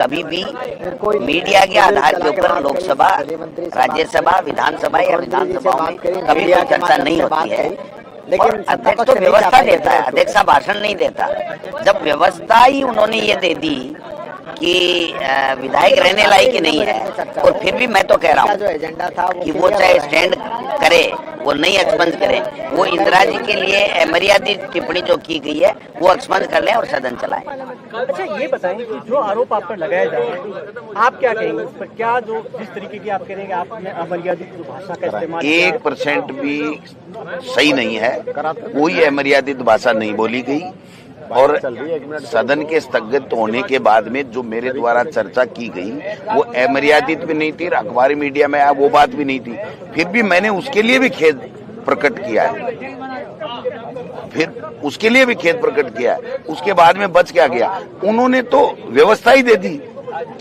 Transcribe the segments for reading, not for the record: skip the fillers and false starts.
कभी भी मीडिया के आधार के ऊपर लोकसभा, राज्यसभा, विधानसभा या विधानसभाओं में कभी कोई चर्चा नहीं होती है। लेकिन अध्यक्ष तो व्यवस्था देता है, अध्यक्ष भाषण नहीं देता। जब व्यवस्था ही उन्होंने ये दे दी कि विधायक रहने लायक नहीं है, और फिर भी मैं तो कह रहा हूँ कि वो चाहे स्टैंड करे, वो नहीं एक्सपंज करे, वो इंदिरा जी के लिए अमर्यादित टिप्पणी जो की गई है वो एक्सपंज कर लें और सदन चलाएं। अच्छा, ये बताएंगे कि जो आरोप आप पर लगाया जा रहा है, आप क्या कहेंगे उस पर? क्या जो जिस तरीके की आप करेंगे, आपने अमर्यादित भाषा का इस्तेमाल 1% भी सही नहीं है, कोई अमर्यादित भाषा नहीं बोली गई। और सदन के स्थगित होने के बाद में जो मेरे द्वारा चर्चा की गई वो अमर्यादित भी नहीं थी, अखबारी मीडिया में आया वो बात भी नहीं थी। फिर भी मैंने उसके लिए भी खेद प्रकट किया है, उसके बाद में बच क्या गया? उन्होंने तो व्यवस्था ही दे दी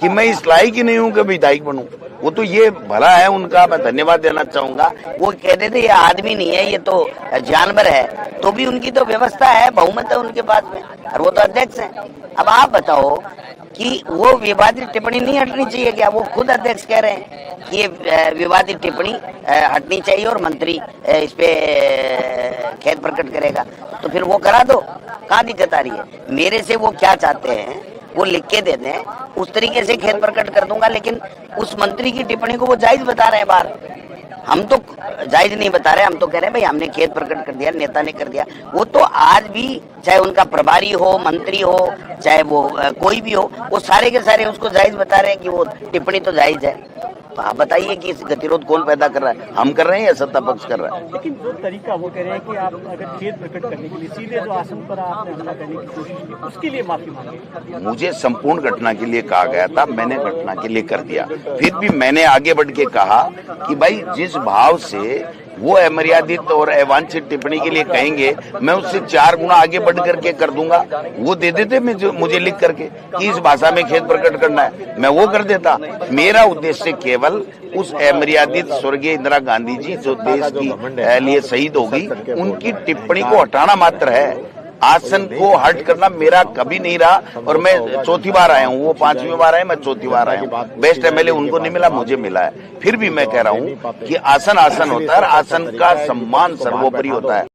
कि मैं इस लायक ही नहीं हूं कि विधायक बनूं। वो तो ये भला है उनका, मैं धन्यवाद देना चाहूंगा। वो कहते थे ये आदमी नहीं है, ये तो जानवर है, तो भी उनकी तो व्यवस्था है, बहुमत है उनके पास में, और वो तो अध्यक्ष हैं। अब आप बताओ कि वो विवादित टिप्पणी नहीं हटनी चाहिए क्या? वो खुद अध्यक्ष कह रहे हैं कि ये विवादित टिप्पणी हटनी चाहिए और मंत्री इस पे खेद प्रकट करेगा, तो फिर वो करा दो, कहाँ दिक्कत आ रही है? मेरे से वो क्या चाहते हैं वो लिख के दे दें, उस तरीके से खेद प्रकट कर दूंगा। लेकिन उस मंत्री की टिप्पणी को वो जायज बता रहे हैं बाहर, हम तो जायज नहीं बता रहे। हम तो कह रहे हैं भाई हमने खेद प्रकट कर दिया, नेता ने कर दिया। वो तो आज भी चाहे उनका प्रभारी हो, मंत्री हो, चाहे वो कोई भी हो, वो सारे के सारे उसको जायज बता रहे हैं कि वो टिप्पणी तो जायज है। तो आप बताइए कि इस गतिरोध कौन पैदा कर रहा है? हम कर रहे हैं या सत्ता पक्ष कर रहा है? लेकिन जो तरीका वो कह रहे हैं कि आप अगर खेद प्रकट करने के लिए सीधे जो आसन पर आपने हमला करने की कोशिश की, उसके लिए माफी मांगी। मुझे संपूर्ण घटना के लिए कहा गया था, मैंने घटना के लिए कर दिया। फिर भी मैंने आगे बढ़ के कहा कि भाई जिस भाव से वो अमर्यादित और अवांछित टिप्पणी के लिए कहेंगे, मैं उससे 4 गुना आगे बढ़ करके कर दूंगा। वो दे देते मुझे लिख करके कि इस भाषा में खेद प्रकट करना है, मैं वो कर देता। मेरा उद्देश्य केवल उस अमर्यादित स्वर्गीय इंदिरा गांधी जी जो देश की लिए शहीद हो गई, उनकी टिप्पणी को हटाना मात्र है। आसन को हट करना मेरा कभी नहीं रहा, और मैं चौथी बार आया हूँ, वो 5वीं बार आए, मैं चौथी बार आया हूँ। बेस्ट एमएलए उनको नहीं मिला, मुझे मिला है। फिर भी मैं कह रहा हूँ कि आसन आसन होता है, आसन का सम्मान सर्वोपरि होता है।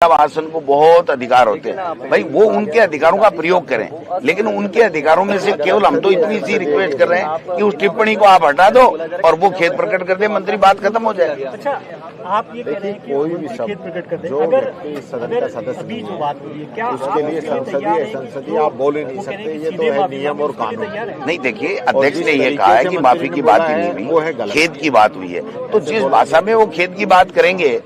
आसन को बहुत अधिकार होते हैं, भाई वो उनके अधिकारों का प्रयोग करें, लेकिन उनके अधिकारों में से केवल हम तो इतनी सी रिक्वेस्ट कर रहे हैं कि उस टिप्पणी को आप हटा दो और वो खेद प्रकट कर दे, मंत्री, बात खत्म हो जाए। अच्छा, आप ये कह रहे हैं कि कोई भी खेद प्रकट कर दे, अगर सदन का सदस्य भी जो बात हुई है, क्या उसके लिए संसदीय आप बोल ही नहीं सकते? ये तो है नियम और कानून। नहीं, देखिए अध्यक्ष ने ये कहा है कि माफी की बात ही नहीं हुई, खेद की बात हुई है। तो जिस भाषा में वो खेद की बात करेंगे,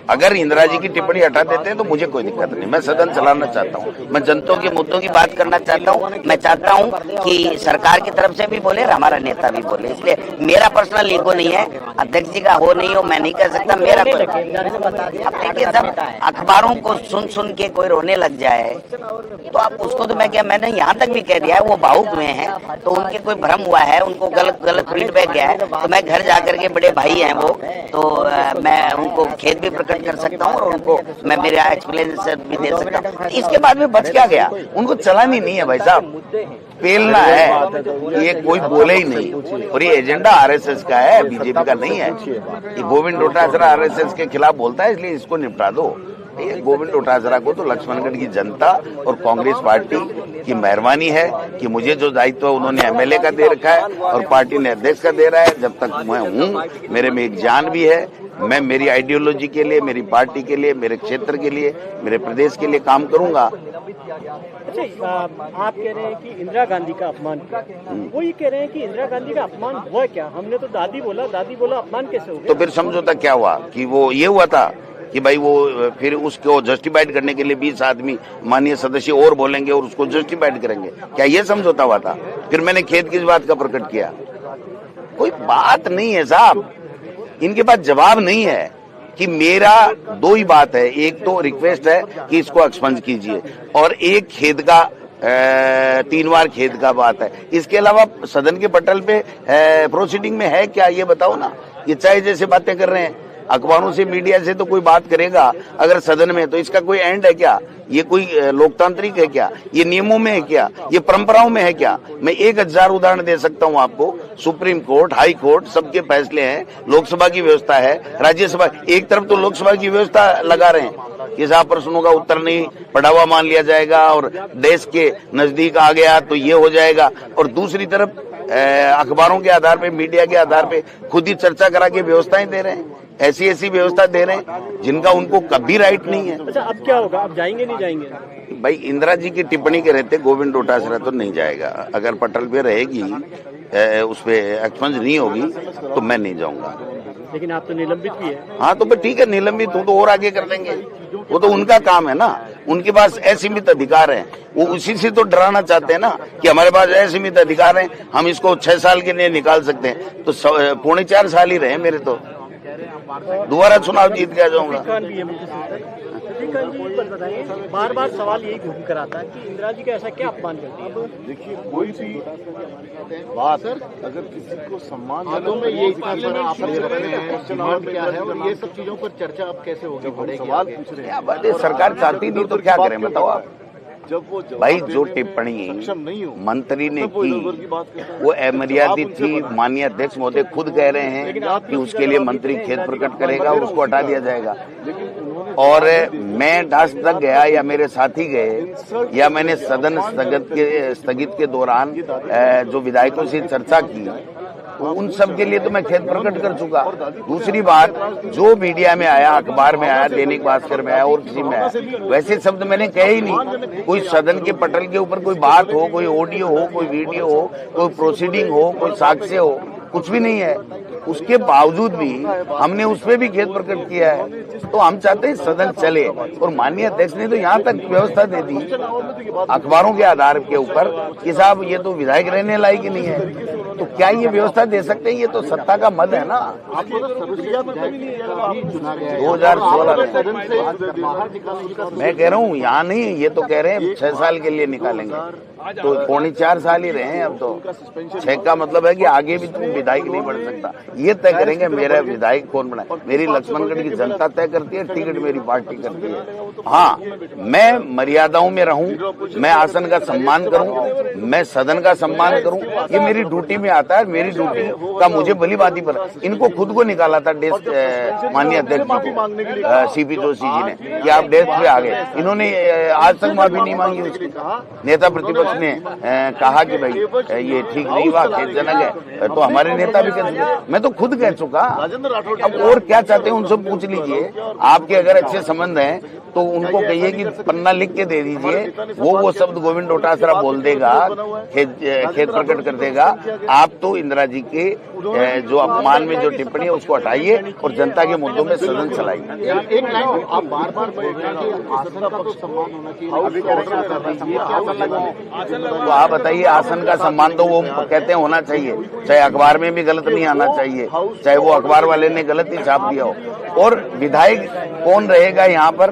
अगर इंदिरा जी की टिप्पणी हटा देते हैं तो मुझे कोई दिक्कत नहीं। मैं सदन चलाना चाहता हूँ, मैं जनता के मुद्दों की बात करना चाहता हूँ। मैं चाहता हूँ कि सरकार की तरफ से भी बोले और हमारा नेता भी बोले, इसलिए मेरा पर्सनल ईगो नहीं है। अध्यक्ष जी का हो नहीं हो मैं नहीं कह सकता, मेरा कोई। अब देखिए, सब अखबारों को सुन सुन के कोई रोने लग जाए तो आप उसको, तो मैंने यहाँ तक भी कह दिया है, वो भावुक हुए हैं तो उनके कोई भ्रम हुआ है, उनको गलत फीडबैक गया है, तो मैं घर जाकर के, बड़े भाई हैं वो, तो मैं उनको खेद भी प्रकट कर सकता हूँ और उनको मैं मेरा एक्सप्लेनेशन भी दे सकता हूँ। इसके बाद में बच क्या गया? उनको चलानी नहीं है भाई साहब, पेलना है, ये कोई बोले ही नहीं। और ये एजेंडा आरएसएस का है, बीजेपी का नहीं है। ये गोविंद डोटासरा आरएसएस के खिलाफ बोलता है, इसलिए इसको निपटा दो। गोविंद डोटासरा को तो लक्ष्मणगढ़ की जनता और कांग्रेस पार्टी की मेहरबानी है कि मुझे जो दायित्व उन्होंने एमएलए का दे रखा है और पार्टी ने अध्यक्ष का दे रहा है। जब तक मैं हूँ, मेरे में एक जान भी है, मैं मेरी आइडियोलॉजी के लिए, मेरी पार्टी के लिए, मेरे क्षेत्र के लिए, मेरे प्रदेश के लिए काम करूंगा। अच्छा, आप कह रहे हैं कि इंदिरा गांधी का अपमान किया, वो ये कह रहे हैं कि इंदिरा गांधी का अपमान हुआ क्या? हमने तो दादी बोला, अपमान कैसे हो गया? तो फिर समझौता क्या हुआ कि वो ये हुआ था कि भाई वो फिर उसको जस्टिफाइड करने के लिए 20 आदमी माननीय सदस्य और बोलेंगे और उसको जस्टिफाइड करेंगे, क्या ये समझौता हुआ था? फिर मैंने खेद किस बात का प्रकट किया? कोई बात नहीं है साहब, इनके पास जवाब नहीं है कि मेरा 2 ही बात है। एक तो रिक्वेस्ट है कि इसको एक्सपंज कीजिए, और एक खेद का 3 बार खेद का बात है। इसके अलावा सदन के पटल पे प्रोसीडिंग में है क्या, ये बताओ ना। ये चाहे जैसे बातें कर रहे हैं, अखबारों से, मीडिया से तो कोई बात करेगा अगर सदन में, तो इसका कोई एंड है क्या? ये कोई लोकतांत्रिक है क्या? ये नियमों में है क्या? ये परंपराओं में है क्या? मैं 1000 उदाहरण दे सकता हूं आपको। सुप्रीम कोर्ट, हाई कोर्ट, सबके फैसले हैं, लोकसभा की व्यवस्था है, राज्यसभा। एक तरफ तो लोकसभा की व्यवस्था लगा रहे हैं कि साहब प्रश्नों का उत्तर नहीं पढ़ा हुआ मान लिया जाएगा और देश के नजदीक आ गया तो ये हो जाएगा, और दूसरी तरफ अखबारों के आधार पे, मीडिया के आधार पे खुद ही चर्चा करा के व्यवस्थाएं दे रहे हैं। ऐसी व्यवस्था दे रहे हैं जिनका उनको कभी राइट नहीं है। अच्छा, अब क्या होगा? अब जाएंगे नहीं जाएंगे? भाई, इंदिरा जी की टिप्पणी के रहते गोविंद डोटासरा तो नहीं जाएगा। अगर पटल पे रहेगी, उस पे एक्सपंज नहीं होगी तो मैं नहीं जाऊंगा। लेकिन आप तो निलंबित भी है। हाँ, तो भाई ठीक है, निलंबित हूँ तो और आगे कर देंगे। वो तो उनका काम है ना, उनके पास असीमित अधिकार है। वो उसी से तो डराना चाहते हैं ना कि हमारे पास असीमित अधिकार है, हम इसको 6 साल के लिए निकाल सकते हैं। तो 4.5 साल ही रहे मेरे, तो दोबारा चुनाव जीत के आ जाऊंगा। बार बार सवाल यही घूम कर आता है कि इंदिरा जी का ऐसा क्या अपमान करती है? देखिए, कोई भी बात अगर किसी को सम्मान में ये चुनाव क्या है और ये सब चीजों पर चर्चा अब कैसे होगी? सवाल पूछ रहे हैं, क्या बात है, सरकार चाहती नहीं तो क्या करें बताओ आप। जब वो भाई, जो टिप्पणी मंत्री ने की वो अमर्यादित थी। माननीय अध्यक्ष महोदय खुद कह रहे हैं कि उसके लिए मंत्री खेद प्रकट करेगा और उसको हटा दिया जाएगा। और मैं डांस तक गया या मेरे साथी गए या मैंने सदन स्थगित के दौरान जो विधायकों से चर्चा की, उन सब के लिए तो मैं खेद प्रकट कर चुका। दूसरी बात, जो मीडिया में आया, अखबार में आया, दैनिक भास्कर में आया और किसी में आया, वैसे शब्द मैंने कहे ही नहीं। कोई सदन के पटल के ऊपर कोई बात हो, कोई ऑडियो हो, कोई वीडियो हो, कोई प्रोसीडिंग हो, कोई साक्ष्य हो, कुछ भी नहीं है। उसके बावजूद भी हमने उस पर भी खेद प्रकट किया है। तो हम चाहते हैं सदन चले, और माननीय अध्यक्ष ने तो यहाँ तक व्यवस्था दे दी अखबारों के आधार के ऊपर कि साहब ये तो विधायक रहने लायक ही नहीं है। तो क्या ये व्यवस्था दे सकते हैं? ये तो सत्ता का मद है ना। 2016 मैं कह रहा हूँ, यहाँ नहीं, ये तो कह रहे हैं 6 साल के लिए निकालेंगे, तो 4.5 साल ही रहे हैं अब तो। 6 का मतलब है कि आगे भी तुम विधायक नहीं बढ़ सकता। ये तय करेंगे मेरा विधायक कौन बना। मेरी लक्ष्मणगढ़ की जनता तय करती है, टिकट मेरी पार्टी करती है। हाँ, मैं मर्यादाओं में रहूं, मैं आसन का सम्मान करूं, मैं सदन का सम्मान करूं, ये मेरी ड्यूटी में आता है। मेरी ड्यूटी का मुझे भली बात पर इनको खुद को निकाला था डेस्क, माननीय अध्यक्ष जी को, सीपी जोशी जी ने, कि आप डेस्क पे आ गए। इन्होंने आज तक माफी नहीं मांगी उसकी। नेता प्रतिपक्ष ने कहा कि भाई ये ठीक नहीं हुआ, खेदजनक है, तो हमारे नेता भी कह चुके, मैं तो खुद कह चुका। अब और क्या चाहते हैं उनसे पूछ लीजिए। आपके अगर अच्छे संबंध हैं तो उनको कहिए कि पन्ना लिख के दे दीजिए, वो शब्द गोविंद डोटासरा बोल देगा, खेद प्रकट कर देगा। आप तो इंदिरा जी के जो अपमान में जो टिप्पणी है उसको हटाइए और जनता के मुद्दों में सदन चलाइए। एक लाइन आप बार बार आसन का तो सम्मान होना चाहिए। तो आप बताइए, आसन का सम्मान तो वो कहते हैं होना चाहिए, चाहे अखबार में भी गलत नहीं आना चाहिए, चाहे वो अखबार वाले ने गलत ही छाप दिया हो। और विधायक कौन रहेगा यहाँ पर,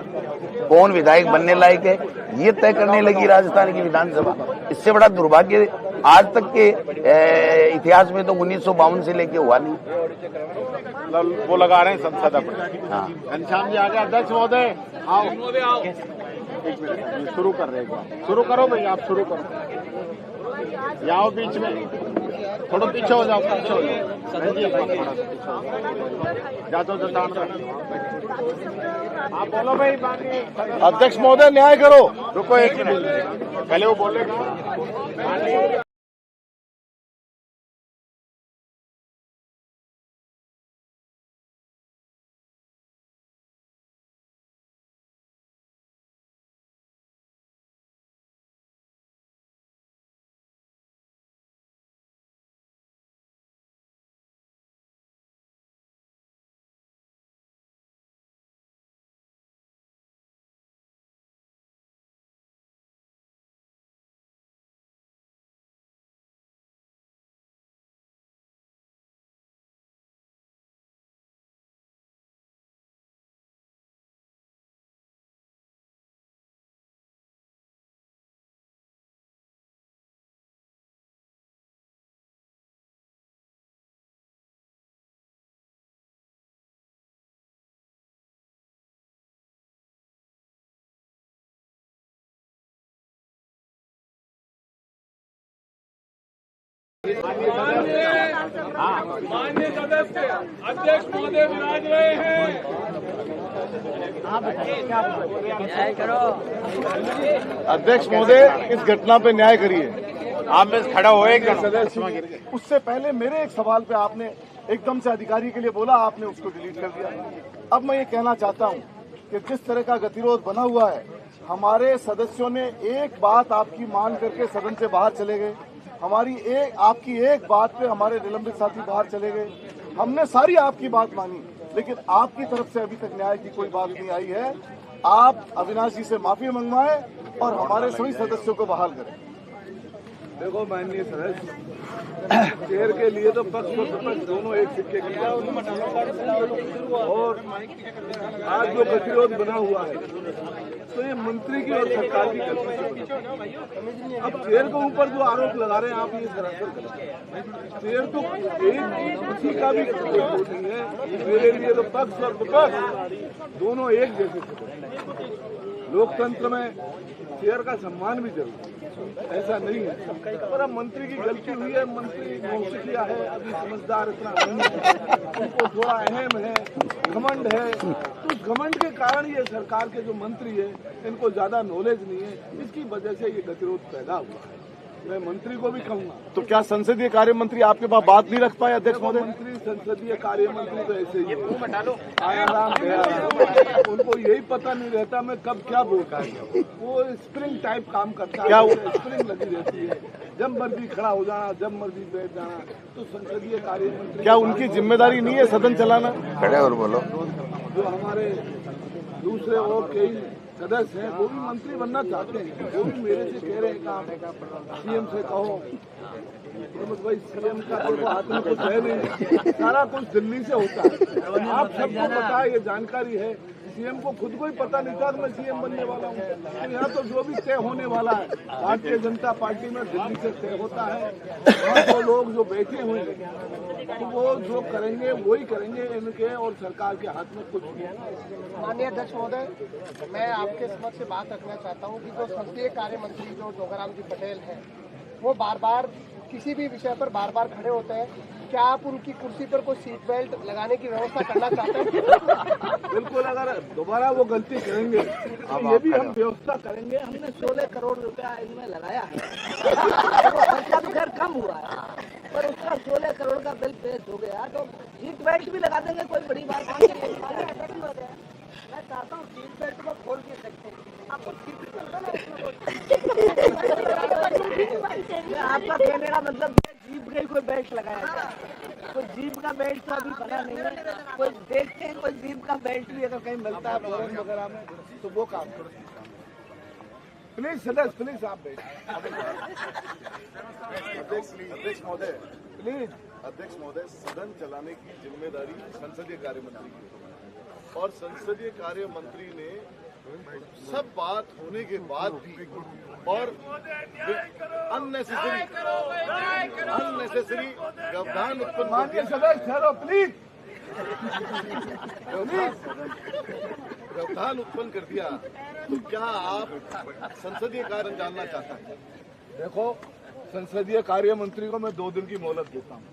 कौन विधायक बनने लायक है, ये तय करने लगी राजस्थान की विधानसभा। इससे बड़ा दुर्भाग्य आज तक के इतिहास में तो 1952 से लेके हुआ नहीं। वो लगा रहे हैं संसद अपने। हाँ, घनश्याम जी आगे। अध्यक्ष महोदय आओ, एक मिनट, शुरू कर रहे हैं। शुरू करो भाई, आप शुरू करो। आओ बीच में, थोड़ा पीछे हो जाओ, पीछे हो जाओ। आप बोलो भाई। अध्यक्ष महोदय न्याय करो। रुको एक मिनट, पहले वो बोलेगा। माननीय सदस्य अध्यक्ष महोदय विराज रहे हैं। अध्यक्ष महोदय, इस घटना पे न्याय करिए। आप बस खड़ा हुए सदस्य। उससे पहले मेरे एक सवाल पे आपने एकदम से अधिकारी के लिए बोला, आपने उसको डिलीट कर दिया। अब मैं ये कहना चाहता हूँ कि जिस तरह का गतिरोध बना हुआ है, हमारे सदस्यों ने एक बात आपकी मान करके सदन से बाहर चले गए। आपकी एक बात पे हमारे निलंबित साथी बाहर चले गए। हमने सारी आपकी बात मानी, लेकिन आपकी तरफ से अभी तक न्याय की कोई बात नहीं आई है। आप अविनाश जी से माफी मंगवाएं और हमारे सभी सदस्यों को बहाल करें। देखो माननीय सदस्य, चेयर के लिए तो पक्ष और विपक्ष दोनों एक सिक्के की और आज जो गतिरोध बना हुआ है तो ये मंत्री की और सरकार की गलती है। अब चेयर के ऊपर जो आरोप लगा रहे हैं आप, ये सरासर गलत है। चेयर तो एक किसी का भी कोई नहीं है। मेरे लिए तो पक्ष और विपक्ष दोनों एक जैसे। लोकतंत्र में चेयर का सम्मान भी जरूरी है, ऐसा नहीं है। पर अब मंत्री की गलती हुई है, मंत्री नौसिखिया है, अभी समझदार इतना नहीं है, उनको थोड़ा अहम है, घमंड है। तो उस घमंड के कारण ये सरकार के जो मंत्री है इनको ज्यादा नॉलेज नहीं है, इसकी वजह से ये गतिरोध पैदा हुआ है। मैं मंत्री को भी कहूंगा। तो क्या संसदीय कार्य मंत्री आपके पास बात नहीं रख पाए अध्यक्ष महोदय? मंत्री संसदीय कार्य मंत्री तो ऐसे ही आया राम गया, उनको यही पता नहीं रहता मैं कब क्या बोलता है। वो स्प्रिंग टाइप काम करता है, क्या स्प्रिंग लगी रहती है, जब मर्जी खड़ा हो जाना, जब मर्जी बैठ जाना। तो संसदीय कार्य मंत्री, क्या उनकी जिम्मेदारी नहीं है सदन चलाना? खड़े और बोलो। जो हमारे दूसरे और कई सदस्य हैं वो भी मंत्री बनना चाहते हैं, वो भी मेरे से कह रहे हैं काम सीएम से कहो। तो भाई सीएम का देखो हाथ में कुछ है नहीं, सारा कुछ दिल्ली से होता है। आप सबको पता है, ये जानकारी है। सीएम को खुद को ही पता नहीं था कि मैं सीएम बनने वाला हूँ। तो यहाँ तो जो भी तय होने वाला है भारतीय जनता पार्टी में दिल्ली से तय होता है। वहाँ तो लोग जो बैठे हुए हैं तो वो जो करेंगे वही करेंगे, इनके और सरकार के हाथ में कुछ नहीं। माननीय अध्यक्ष महोदय, मैं आपके समक्ष से बात रखना चाहता हूं कि जो संसदीय कार्य मंत्री जो जोगाराम जी पटेल हैं, वो बार बार किसी भी विषय पर बार बार खड़े होते हैं। क्या आप उनकी कुर्सी पर कोई सीट बेल्ट लगाने की व्यवस्था करना चाहते हैं? बिल्कुल, अगर दोबारा वो गलती करेंगे तो ये भी हम व्यवस्था करेंगे। हमने 16 करोड़ रुपया इनमें लगाया है, खर्चा भी खैर कम हुआ है, पर उसका 16 करोड़ का बिल पेश हो गया तो सीट बेल्ट भी लगा देंगे, कोई बड़ी बात नहीं है। मैं चाहता हूँ सीट बेल्ट को खोल के सकते हैं। आपको आपका कहने का मतलब जीप का कोई बेल्ट लगाया जाए, कोई जीप का बेल्ट तो अभी बना नहीं है। कोई देखते हैं कोई जीप का बेल्ट भी अगर कहीं मिलता है फॉरेन वगैरह में तो वो काम करो। प्लीज सदस्य, प्लीज आप अध्यक्ष महोदय, प्लीज। अध्यक्ष महोदय, सदन चलाने की जिम्मेदारी संसदीय कार्य मंत्री की है और संसदीय कार्य मंत्री ने सब बात होने के बाद भी और अननेसेसरी व्यवधान उत्पन्न, माननीय सदस्य ठहरो प्लीज, व्यवधान उत्पन्न कर दिया। तो क्या आप संसदीय कार्य जानना चाहते हैं? देखो, संसदीय कार्य मंत्री को मैं 2 दिन की मोहलत देता हूँ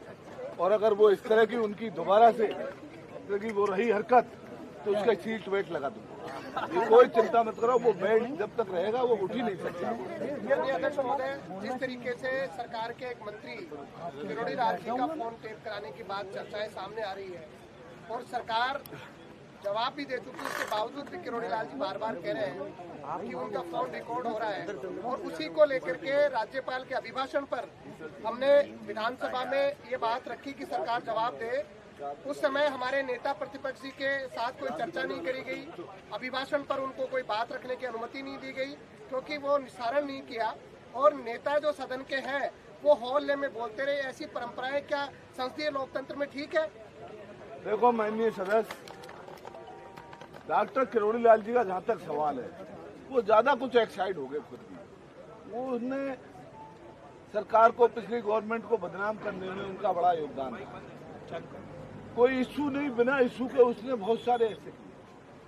और अगर वो इस तरह की उनकी दोबारा से वो रही हरकत तो उसका सीट बेल्ट लगा दूंगा। ये कोई चिंता मत करो, वो बेल्ट जब तक रहेगा वो उठ ही नहीं सकता। अध्यक्ष महोदय, जिस तरीके से सरकार के एक मंत्री किरोड़ी लाल जी का फोन टेप कराने की बात चर्चाएं सामने आ रही है और सरकार जवाब भी दे चुकी, उसके बावजूद भी किरोड़ी लाल जी बार बार कह रहे हैं कि उनका फोन रिकॉर्ड हो रहा है और उसी को लेकर के राज्यपाल के अभिभाषण पर हमने विधानसभा में ये बात रखी कि सरकार जवाब दे। उस समय हमारे नेता प्रतिपक्ष जी के साथ कोई चर्चा नहीं करी गई, अभिभाषण पर उनको कोई बात रखने की अनुमति नहीं दी गई क्योंकि वो निस्तारण नहीं किया और नेता जो सदन के हैं वो हॉल में बोलते रहे। ऐसी परंपराएं क्या संसदीय लोकतंत्र में ठीक है? देखो माननीय सदस्य, डॉक्टर किरोड़ी लाल जी का जहाँ तक सवाल है, वो ज्यादा कुछ एक्साइड हो गए खुद भी। वो उसने सरकार को, पिछली गवर्नमेंट को बदनाम करने में उनका बड़ा योगदान है। कोई इशू नहीं, बिना इशू के उसने बहुत सारे ऐसे किए।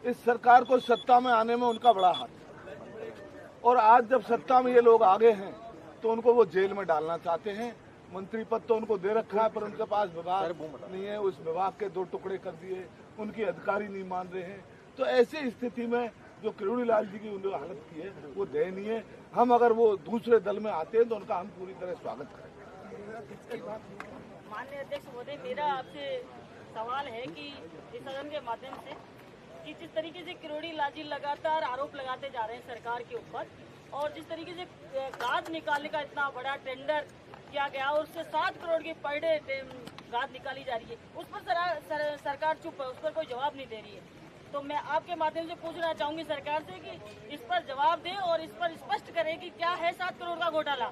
इस सरकार को सत्ता में आने में उनका बड़ा हाथ है और आज जब सत्ता में ये लोग आ गए हैं तो उनको वो जेल में डालना चाहते हैं मंत्री पद तो उनको दे रखा है, पर उनके पास विभाग नहीं है। उस विभाग के 2 टुकड़े कर दिए, उनके अधिकारी नहीं मान रहे हैं। तो ऐसी स्थिति में जो किरोड़ी लाल जी की उन्होंने हालत की है वो दयनीय है। हम अगर वो दूसरे दल में आते हैं तो उनका हम पूरी तरह स्वागत करेंगे। माननीय अध्यक्ष महोदय, मेरा आपसे सवाल है कि इस सदन के माध्यम से कि जिस तरीके से किरोड़ी लाल जी लगातार आरोप लगाते जा रहे हैं सरकार के ऊपर, और जिस तरीके से गाद निकालने का इतना बड़ा टेंडर किया गया और उससे 7 करोड़ की पर डे गाद निकाली जा रही है, उस पर सरकार चुप है, उस पर कोई जवाब नहीं दे रही है। तो मैं आपके माध्यम से पूछना चाहूंगी सरकार से कि इस पर जवाब दें और इस पर स्पष्ट करें कि क्या है 7 करोड़ का घोटाला।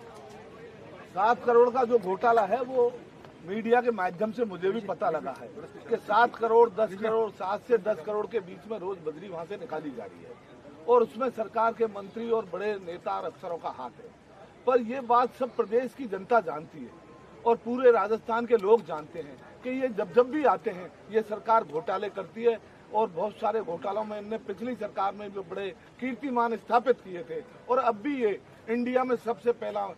7 करोड़ का जो घोटाला है वो मीडिया के माध्यम से मुझे भी पता लगा है कि 7 करोड़ 10 करोड़ 7 से 10 करोड़ के बीच में रोज बजरी वहां से निकाली जा रही है, और उसमें सरकार के मंत्री और बड़े नेता और अफसरों का हाथ है। पर ये बात सब प्रदेश की जनता जानती है और पूरे राजस्थान के लोग जानते हैं कि ये जब भी आते हैं ये सरकार घोटाले करती है, और बहुत सारे घोटालों में इनने पिछली सरकार में जो बड़े कीर्तिमान स्थापित किए थे, और अब भी ये इंडिया में सबसे पहला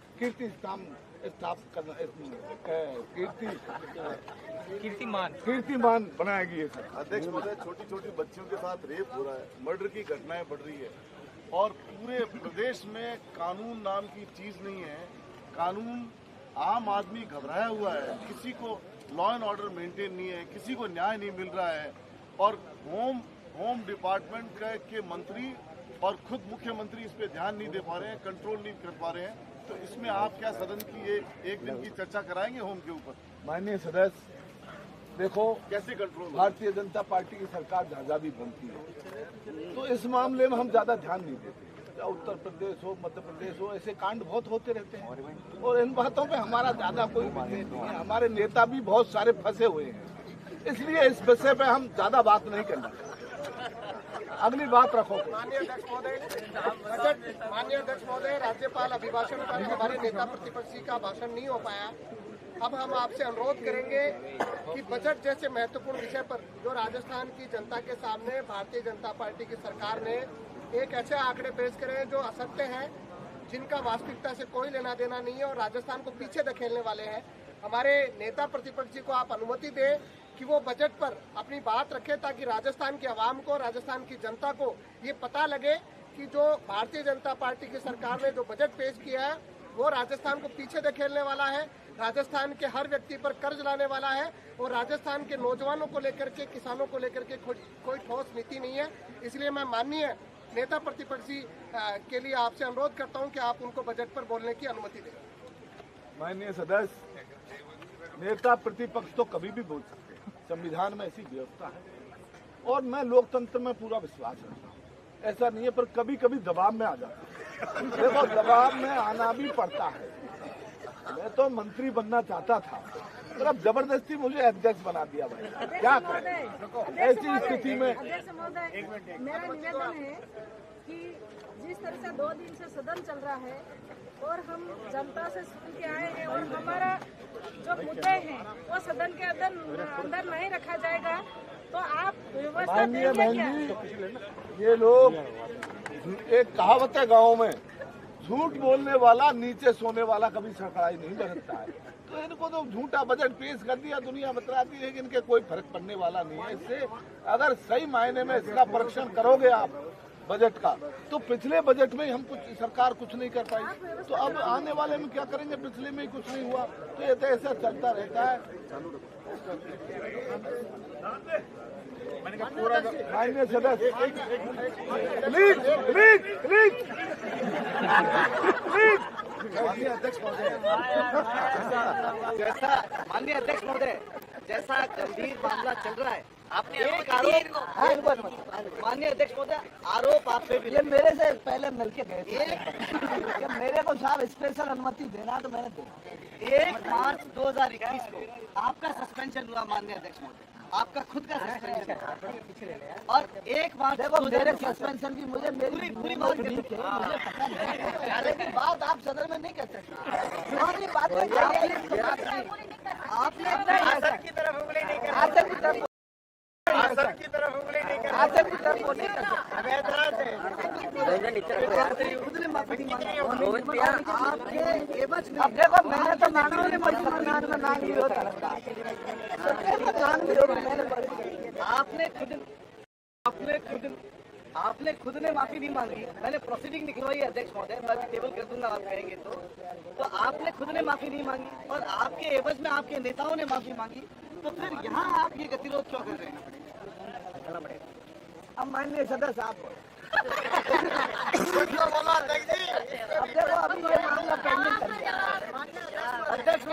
कीर्तिमान बनाएगी ये सरकार। अध्यक्ष महोदय, छोटी छोटी बच्चियों के साथ रेप हो रहा है, मर्डर की घटनाएं बढ़ रही है, और पूरे प्रदेश में कानून नाम की चीज नहीं है। कानून, आम आदमी घबराया हुआ है, किसी को लॉ एंड ऑर्डर मेंटेन नहीं है, किसी को न्याय नहीं मिल रहा है, और होम डिपार्टमेंट के मंत्री और खुद मुख्यमंत्री इस पे ध्यान नहीं दे पा रहे हैं, कंट्रोल नहीं कर पा रहे हैं। तो इसमें आप क्या सदन की एक दिन की चर्चा कराएंगे होम के ऊपर? माननीय सदस्य, देखो कैसे कंट्रोल? भारतीय जनता पार्टी की सरकार जहाँ भी बनती है तो इस मामले में हम ज्यादा ध्यान नहीं देते। उत्तर प्रदेश हो, मध्य प्रदेश हो, ऐसे कांड बहुत होते रहते हैं, और इन बातों पे हमारा ज्यादा कोई विषय नहीं है। हमारे नेता भी बहुत सारे फंसे हुए हैं, इसलिए इस विषय पे हम ज्यादा बात नहीं करना। अगली बात रखो। माननीय अध्यक्ष महोदय, राज्यपाल अभिभाषण पर हमारे नेता प्रतिपक्षी का भाषण नहीं हो पाया। अब हम आपसे अनुरोध करेंगे कि बजट जैसे महत्वपूर्ण विषय पर जो राजस्थान की जनता के सामने भारतीय जनता पार्टी की सरकार ने एक ऐसे आंकड़े पेश करे जो असत्य हैं, जिनका वास्तविकता से कोई लेना देना नहीं है और राजस्थान को पीछे धकेलने वाले हैं। हमारे नेता प्रतिपक्षी को आप अनुमति दें कि वो बजट पर अपनी बात रखे, ताकि राजस्थान की आवाम को, राजस्थान की जनता को ये पता लगे कि जो भारतीय जनता पार्टी की सरकार ने जो बजट पेश किया है वो राजस्थान को पीछे धकेलने वाला है, राजस्थान के हर व्यक्ति पर कर्ज लाने वाला है, और राजस्थान के नौजवानों को लेकर के, किसानों को लेकर के कोई ठोस नीति नहीं है। इसलिए मैं माननीय नेता प्रतिपक्षी के लिए आपसे अनुरोध करता हूं कि आप उनको बजट पर बोलने की अनुमति दें। माननीय सदस्य, नेता प्रतिपक्ष तो कभी भी बोल सकते हैं, संविधान में ऐसी व्यवस्था है और मैं लोकतंत्र में पूरा विश्वास रखता हूँ। ऐसा नहीं है, पर कभी कभी दबाव में आ जाता है। देखो, दबाव में आना भी पड़ता है। मैं तो मंत्री बनना चाहता था, पर अब जबरदस्ती मुझे अध्यक्ष बना दिया भाई, क्या करें ऐसी स्थिति में। अध्यक्ष महोदय, मेरा निवेदन है कि जिस तरह से 2 दिन से सदन चल रहा है और हम जनता से सुन के आए हैं और हमारा जो मुद्दे हैं वो सदन के अंदर नहीं रखा जाएगा, तो आप व्यवस्था देंगे क्या? ये लोग, एक कहावत है गाँव में, झूठ बोलने वाला नीचे सोने वाला कभी सरकाई नहीं बरतता है। तो इनको तो झूठा बजट पेश कर दिया, दुनिया बतलाती है कि इनके कोई फर्क पड़ने वाला नहीं है। इससे अगर सही मायने में इसका परीक्षण करोगे आप बजट का, तो पिछले बजट में हम सरकार कुछ नहीं कर पाई, तो अब आने वाले में क्या करेंगे? पिछले में ही कुछ नहीं हुआ, तो ये तो ऐसा चलता रहता है। माननीय सदस्य, माननीय अध्यक्ष महोदय, जैसा गंभीर मामला चल रहा है, आपने एक आरोप, माननीय अध्यक्ष महोदय, आरोप आप पे भी, ये मेरे से पहले मिलके गए थे, मेरे को साहब स्पेशल अनुमति देना तो मैंने देना। 1 मार्च 2021 को आपका सस्पेंशन हुआ माननीय अध्यक्ष महोदय, आपका खुद का सस्पेंशन, और 1 मार्च देखो मेरे सस्पेंशन की मुझे पूरी बात ठीक है, मुझे पता नहीं, लेकिन बात आप सदन में नहीं कर सकते। आपने की तरफ उंगली नहीं कर, आसन की तरफ उंगली नहीं कर, खुद ने माफी नहीं मांगी। आपके एवज में, अब देखो मैंने तो मांगा नहीं, आपने खुद ने माफी नहीं मांगी। मैंने प्रोसीडिंग निकलवाई है अध्यक्ष महोदय, मैं भी टेबल कर दूंगा आप कहेंगे तो आपने खुद ने माफी नहीं मांगी और आपके एवज में आपके नेताओं ने माफी मांगी, तो फिर यहाँ आप ये गतिरोध क्यों कर रहे हैं? अब माननीय सदस्य आप अब देखो अभी ये मामला पेंडिंग कर दिया अध्यक्ष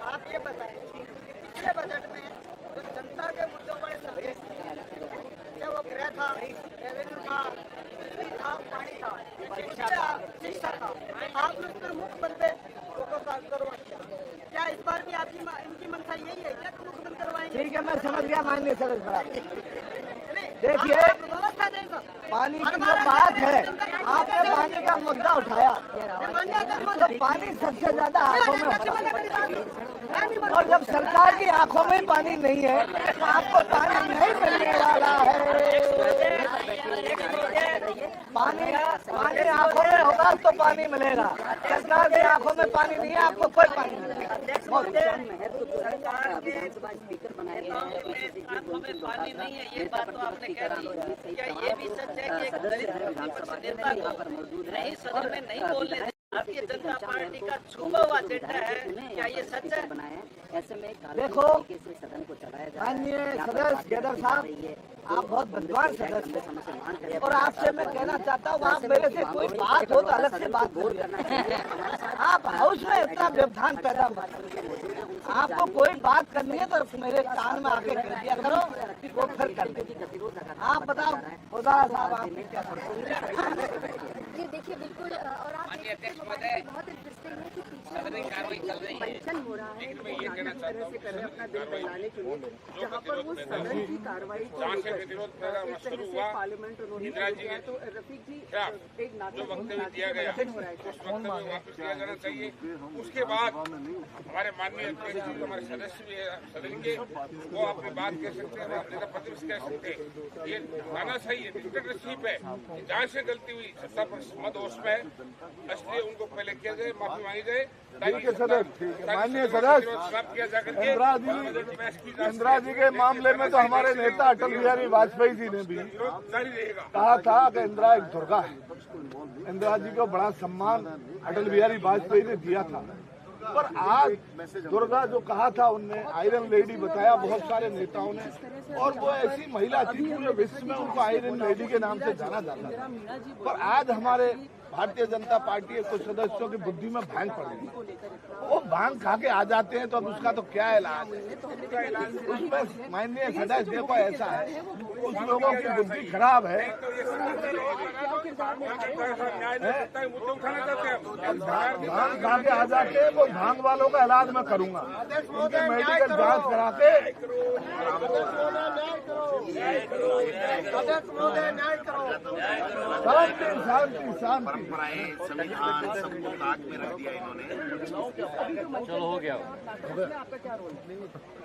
आप ये बताएं, पिछले बजट में जो जनता के मुद्दों पर संदेश क्या वो गृह था, रेवेन्यू था, बिजली था, पानी था, शिक्षा था, आप उस पर मुक्त बनते लोगों का करवा। क्या इस बार भी आपकी इनकी मंशा यही है क्या मुक्त बंद करवाएंगे? ठीक है, मैं समझ गया माननीय सदस्य। देखिए पानी की जो बात है, आपने पानी का मुद्दा उठाया तो पानी सबसे ज्यादा आंखों में होता है और जब सरकार की आंखों में पानी नहीं है तो आपको पानी नहीं मिलने वाला है। पानी आंखों में होगा तो पानी मिलेगा, सरकार की आंखों में पानी नहीं है, आपको कोई पानी नहीं मिलेगा। पानी नहीं है ये बात तो आपने कह दी। क्या ये भी सच है कि एक दलित विपक्षी नेता को नहीं सदन में नहीं बोलने भारतीय जनता पार्टी का छुपा हुआ एजेंडा है, क्या ये सच है? ऐसे में देखो सदन को चलाया जाए। माननीय सदस्य गेदर साहब, आप बहुत विद्वान सदस्य और आपसे मैं कहना चाहता हूँ, आप मेरे से कोई बात हो तो अलग से बात बोलिए। आप हाउस में इतना व्यवधान पैदा मत, आपको कोई बात करनी है तो मेरे कान में आके कह दिया करो, वो फिर कर दे। आप बताओ खुदा साहब, आप क्या ये देखिए बिल्कुल, और आप बहुत इंटरेस्टिंग है कि पीछे मंथन हो रहा है इस तरह से कर अपना दिल बहलाने के लिए, जहाँ पर वो सदन की कार्रवाई को लेकर पार्लियामेंट उन्होंने किया। तो रफीक जी एक नाटक हो रहा है, वापस लिया जाना चाहिए। उसके बाद हमारे माननीय अध्यक्ष जी, हमारे सदस्य भी है सदन के, वो अपनी बात कह सकते हैं, नेता प्रतिपक्ष कह सकते हैं। ये माना सही है, डिक्टेटरशिप है, जहाँ से गलती हुई सत्ता पर मदहोश में, इसलिए उनको पहले किया जाए, माफी मांगी जाए। ठीक है सदस्य, माननीय सदस्य इंदिरा जी के मामले में तो हमारे नेता अटल बिहारी वाजपेयी जी ने भी कहा था कि इंदिरा एक दुर्गा है। इंदिरा जी को बड़ा सम्मान अटल बिहारी वाजपेयी ने दिया था, पर आज दुर्गा जो कहा था उनने आयरन लेडी बताया बहुत सारे नेताओं ने, और वो ऐसी महिला थी पूरे विश्व में उनको आयरन लेडी के नाम से जाना जाता था। पर आज हमारे भारतीय जनता पार्टी के कुछ सदस्यों की बुद्धि में भांग पड़ गई, वो भांग खा के आ जाते हैं, तो अब उसका तो क्या इलाज है? उसमें माननीय सदस्य देखो ऐसा है, कुछ लोगों की बुद्धि खराब है, भांग खा के आ जाते हैं, वो भांग वालों का इलाज मैं करूंगा, उनकी मेडिकल जांच करा के। शांति शांति शांति, संविधान सबको ताक में रख दिया इन्होंने। चलो हो गया।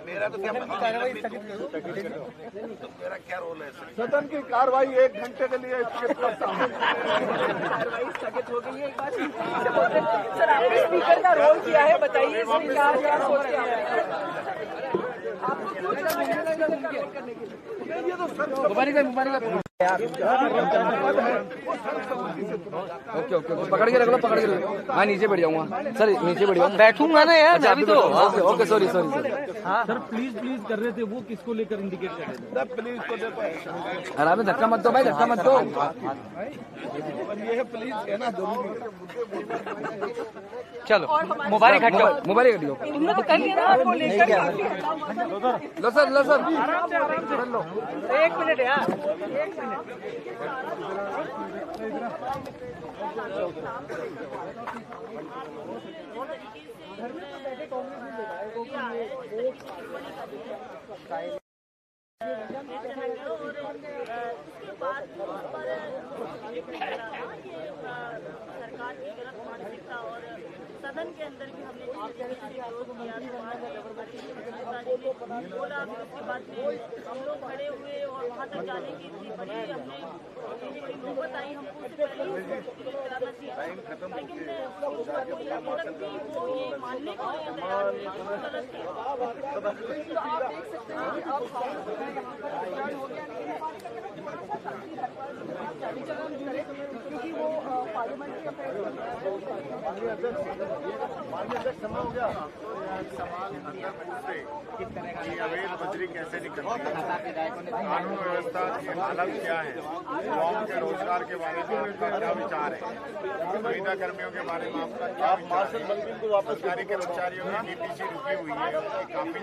मेरा तो क्या कार्रवाई तो मेरा क्या रोल है? सदन की कार्रवाई 1 घंटे के लिए स्किप करता हूँ। कार्रवाई स्थगित हो गई है। एक बार सर, आपने स्पीकर का रोल किया है, बताइए क्या सोचते हैं आप? ओके ओके पकड़ के रख लो हाँ नीचे बैठ जाऊंगा सर नीचे बैठ जाऊंगा बैठूंगा ना यार मैं भी तो ओके सॉरी सर प्लीज कर रहे थे वो किसको लेकर इंडिकेट कर रहे थे प्लीज को देखो आराम में धक्का मत दो भाई धक्का मत दो ये प्लीज कहना जरूरी चलो मोबाइल हटाओ मोबाइल हटियो लो सर एक मिनट यार सरकार की गलत मानसिकता और सदन के अंदर भी हमने बोला, उसके बाद में हम लोग खड़े हुए और वहाँ तक जाने की इतनी बड़ी हमने नौबत आई, हमको उससे पहले कराना चाहिए, लेकिन वो ये मानने को नहीं तैयार हुए, गलत है। तो आप देख सकते हैं कि अब हो गया क्योंकि वो पार्लियामेंट्री अफेयर समय हो गया सवाल अंदर पूछते कि अवैध बजरी कैसे निकलती है, कानून व्यवस्था की हालत क्या है, युवाओं के रोजगार के बारे में आपका क्या विचार है, संविदा कर्मियों के बारे में आपका क्या विचार है, सरकारी कर्मचारियों की डीपीसी रुकी हुई है, काफी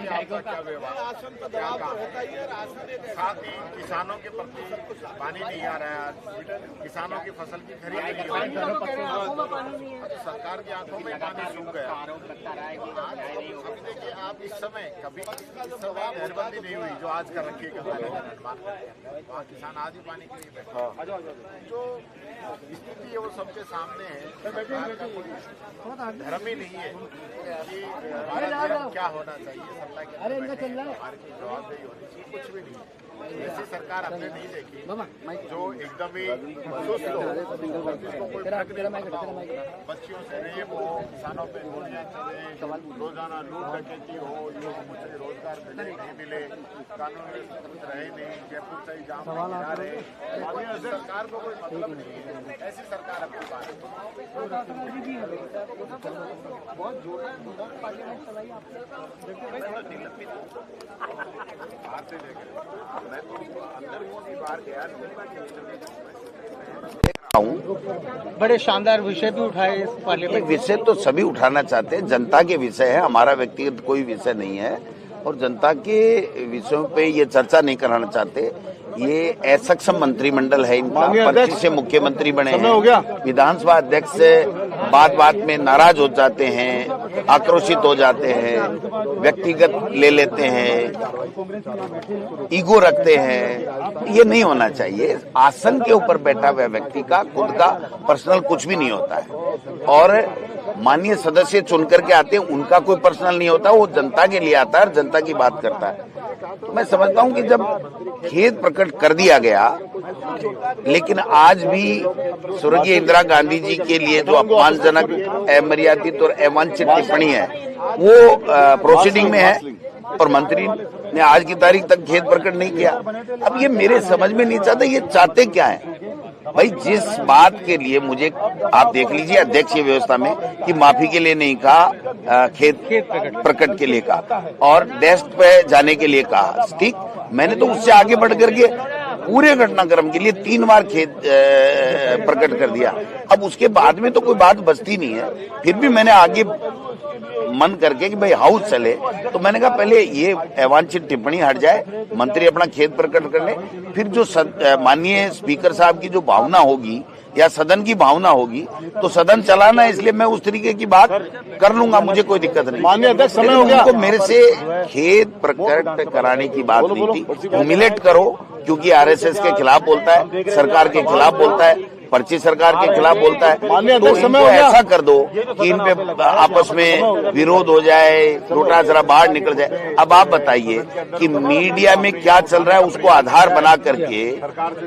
आपका क्या व्यवहार, साथ ही किसानों के प्रति पानी नहीं आ रहा है, किसानों की फसल की खरीद नहीं हो रही, सरकार की आंखों में पानी सूख गया। अभी देखिए आप इस समय नहरबंदी नहीं हुई जो आज कर रखी है वहाँ किसान आज ही पानी के लिए बैठे, जो स्थिति है वो सबके सामने है। सरकार का कोई धर्म ही नहीं है कि क्या होना चाहिए, सत्ता के जवाबदेही होनी चाहिए, कुछ भी नहीं। ऐसी सरकार हमने नहीं देखी जो एकदम ही सुस्त हो, जिसको कोई फर्क नहीं पड़ता हो, बच्चियों से रेप हो, किसानों पे गोलियां चले, रोजाना लूट डकैती हो, मुझे रोजगार नहीं मिले, कानून व्यवस्था रहे नहीं, जयपुर से जाम गिरा रहे, सरकार को कोई मतलब नहीं है। ऐसी सरकार अपनी बात बहुत जोरदार पार्लियामेंट चलाई आपने बड़े शानदार विषय भी उठाए इस पार्लियामेंट। विषय तो सभी उठाना चाहते हैं, जनता के विषय है, हमारा व्यक्तिगत कोई विषय नहीं है और जनता के विषयों पे ये चर्चा नहीं कराना चाहते। ये असक्षम मंत्रिमंडल है इनका, पर्ची से मुख्यमंत्री बने हैं, विधानसभा अध्यक्ष बात में नाराज हो जाते हैं, आक्रोशित हो जाते हैं, व्यक्तिगत ले लेते हैं, ईगो रखते हैं। ये नहीं होना चाहिए। आसन के ऊपर बैठा हुआ व्यक्ति का खुद का पर्सनल कुछ भी नहीं होता है और माननीय सदस्य चुन करके आते हैं, उनका कोई पर्सनल नहीं होता, वो जनता के लिए आता है और जनता की बात करता है। तो मैं समझता हूँ कि जब खेद प्रकट कर दिया गया, लेकिन आज भी स्वर्गीय इंदिरा गांधी जी के लिए जो अपमानजनक, अमर्यादित और अवांछित टिप्पणी है वो प्रोसीडिंग में है और मंत्री ने आज की तारीख तक खेद प्रकट नहीं किया। अब ये मेरे समझ में नहीं चाहता ये चाहते क्या है भाई। जिस बात के लिए मुझे आप देख लीजिए अध्यक्ष की व्यवस्था में कि माफी के लिए नहीं कहा, खेद प्रकट के लिए कहा और डेस्क पे जाने के लिए कहा, ठीक। मैंने तो उससे आगे बढ़ करके पूरे घटनाक्रम के लिए 3 बार खेद प्रकट कर दिया। अब उसके बाद में तो कोई बात बचती नहीं है, फिर भी मैंने आगे मन करके कि भाई हाउस चले, तो मैंने कहा पहले ये अवांछित टिप्पणी हट जाए, मंत्री अपना खेद प्रकट कर ले, फिर जो माननीय स्पीकर साहब की जो भावना होगी या सदन की भावना होगी तो सदन चलाना है, इसलिए मैं उस तरीके की बात कर लूंगा, मुझे कोई दिक्कत नहीं। माननीय अध्यक्ष समय हो गया। उनको मेरे से खेद प्रकट कराने की बात नहीं थी। ह्यूमिलेट करो क्योंकि आरएसएस के खिलाफ बोलता है, सरकार के खिलाफ बोलता है, पर्ची सरकार के खिलाफ बोलता है, तो इनको ऐसा कर दो कि इन पे आपस में विरोध हो जाए, डोटासरा बाहर निकल जाए। अब आप बताइए कि मीडिया में क्या चल रहा है उसको आधार बना करके,